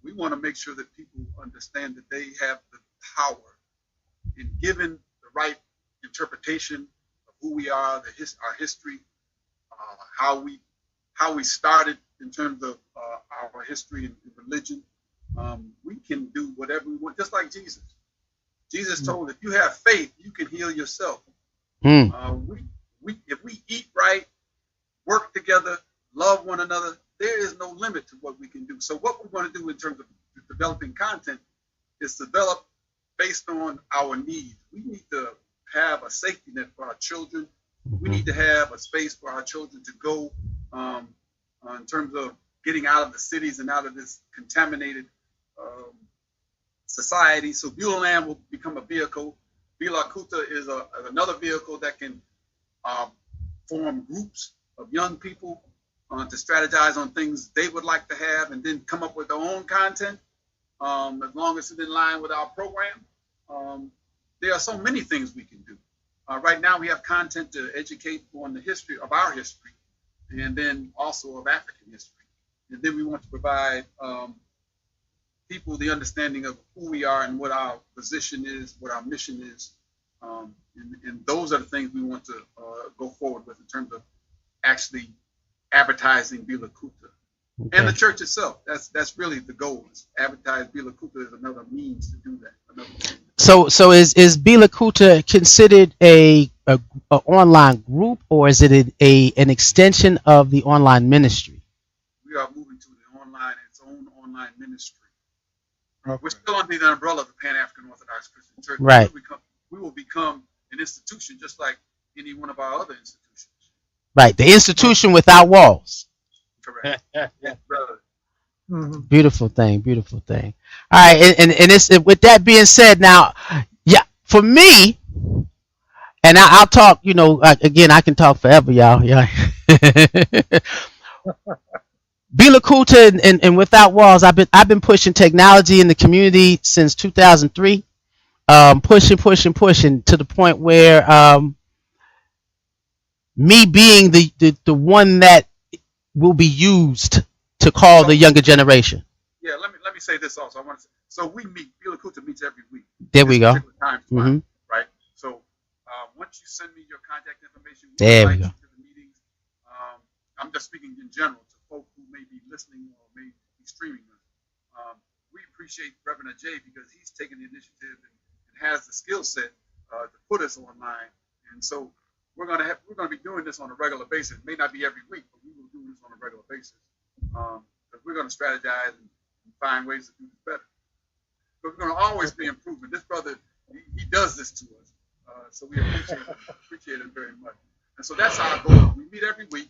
We want to make sure that people understand that they have the power in giving the right interpretation of who we are, our history, how we started in terms of our history and religion. We can do whatever we want, just like Jesus. Jesus told, if you have faith, you can heal yourself. If we eat right, work together, love one another, there is no limit to what we can do. So what we're going to do in terms of developing content is develop based on our needs. We need to have a safety net for our children. We need to have a space for our children to go in terms of getting out of the cities and out of this contaminated society. So Beulah Land will become a vehicle. Bila Kuta is another vehicle that can form groups of young people to strategize on things they would like to have, and then come up with their own content, as long as it's in line with our program. There are so many things we can do. Right now we have content to educate on the history of our history, and then also of African history. And then we want to provide people the understanding of who we are and what our position is, what our mission is. And those are the things we want to go forward with in terms of actually advertising Bila Kuta. And the church itself. That's really the goal. Is advertise Bila Kuta as another means to do that. So is Bila Kuta considered a online group, or is it an extension of the online ministry? We are moving to its own online ministry. We're still under the umbrella of the Pan-African Orthodox Christian Church. Right. We will become an institution just like any one of our other institutions. Right, the institution without walls. Correct. Yes, brother. Beautiful thing. All right, and it's, with that being said, now, yeah, for me, and I'll talk. Again, I can talk forever, y'all. Yeah. Bila Kuta and Without Walls. I've been pushing technology in the community since 2003. pushing to the point where me being the one that will be used to call the younger generation. Yeah, let me say this also. I want to say, so we meet. Bila Kuta meets every week. There we go. Time Mm-hmm. Right. So once you send me your contact information, there we go. To the meetings. I'm just speaking in general to folk who may be listening or may be streaming us. We appreciate Reverend Ajay because he's taken the initiative and has the skill set to put us online. And so we're going to be doing this on a regular basis. It may not be every week, but we will do this on a regular basis. Because we're going to strategize and find ways to do this better. But we're going to always be improving. This brother, he does this to us. So we appreciate it very much. And so that's our goal. We meet every week.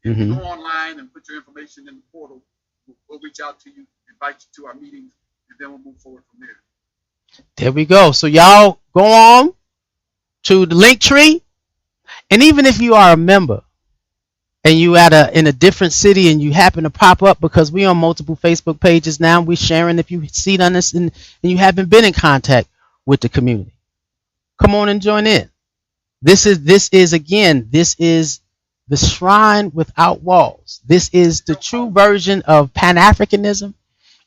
If you go online and put your information in the portal, we'll reach out to you, invite you to our meetings, and then we'll move forward from there. There we go. So y'all go on to the link tree. And even if you are a member and you in a different city and you happen to pop up, because we on multiple Facebook pages now, we're sharing if you see on this and you haven't been in contact with the community. Come on and join in. This is the shrine without walls. This is the true version of Pan-Africanism.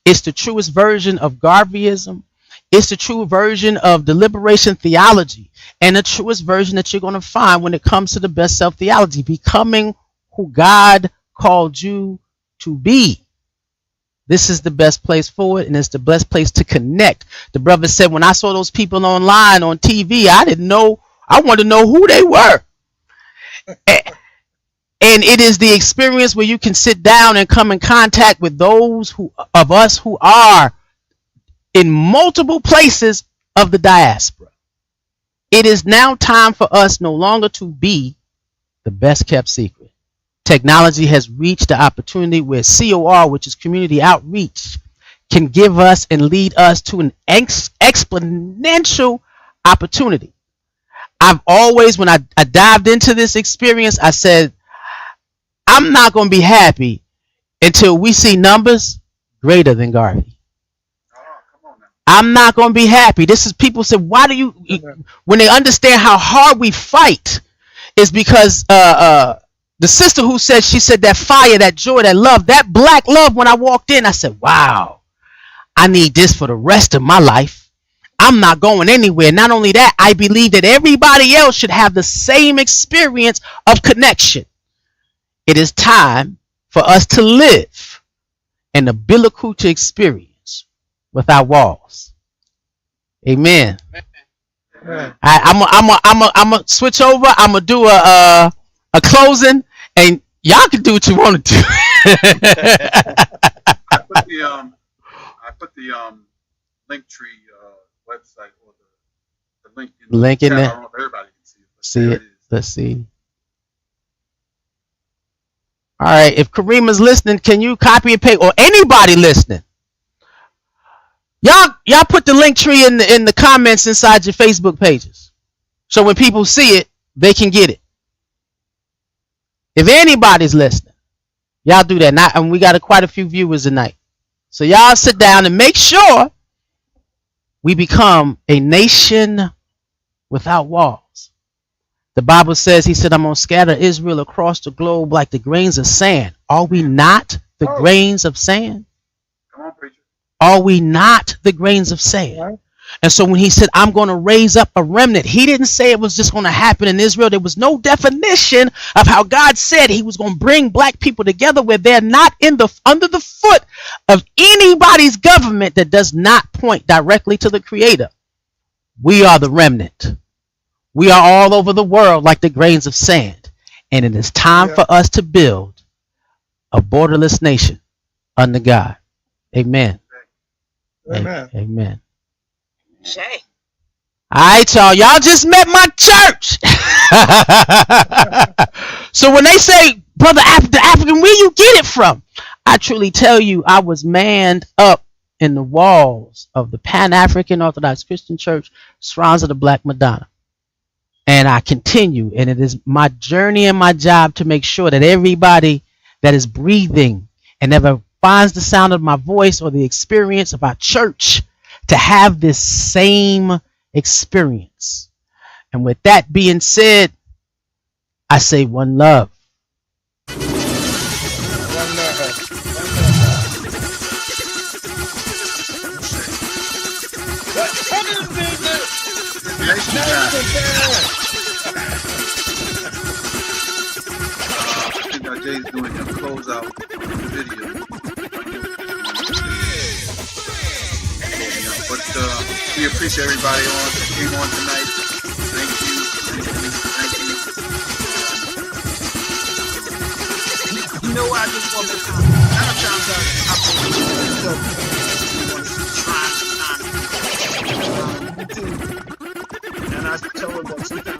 It's the truest version of Garveyism. It's the true version of the liberation theology, and the truest version that you're going to find when it comes to the best self theology, becoming who God called you to be. This is the best place for it, and it's the best place to connect. The brother said, when I saw those people online on TV, I wanted to know who they were. And it is the experience where you can sit down and come in contact with those of us who are in multiple places of the diaspora. It is now time for us no longer to be the best kept secret. Technology has reached the opportunity where COR, which is community outreach, can give us and lead us to an exponential opportunity. I've always, when I dived into this experience, I said, I'm not going to be happy until we see numbers greater than Garvey. I'm not going to be happy. This is people say, why do you, when they understand how hard we fight, is because the sister who said, she said that fire, that joy, that love, that black love, when I walked in, I said, wow, I need this for the rest of my life. I'm not going anywhere. Not only that, I believe that everybody else should have the same experience of connection. It is time for us to live in the Bila Kuta experience without walls. Amen. I'm a switch over. I'm gonna do a closing, and y'all can do what you want to do. I put the link tree website or the link in link in there. there. I don't know if everybody can see it. See it. Let's see. All right. If Kareema's listening, can you copy and paste, or anybody listening? Y'all put the link tree in the comments inside your Facebook pages, so when people see it, they can get it. If anybody's listening, y'all do that. And we got quite a few viewers tonight, so y'all sit down and make sure we become a nation without walls. The Bible says, he said, I'm going to scatter Israel across the globe like the grains of sand. Are we not the grains of sand? Come on, preacher. Are we not the grains of sand? Right. And so when he said, I'm going to raise up a remnant, he didn't say it was just going to happen in Israel. There was no definition of how God said he was going to bring black people together where they're not under the foot of anybody's government that does not point directly to the Creator. We are the remnant. We are all over the world like the grains of sand. And it is time for us to build a borderless nation under God. Amen. Amen. Amen. Shay. All right, y'all. Y'all just met my church. So when they say, Brother the African, where you get it from? I truly tell you, I was manned up in the walls of the Pan-African Orthodox Christian Church, Shrines of the Black Madonna. And I continue, and it is my journey and my job to make sure that everybody that is breathing and ever finds the sound of my voice or the experience of our church to have this same experience. And with that being said, I say one love. One love. I think Jay's doing a closeout of the video. But we appreciate everybody that came on tonight. Thank you. You know what? I just want to comment. A lot of times I trying to and I told them sometimes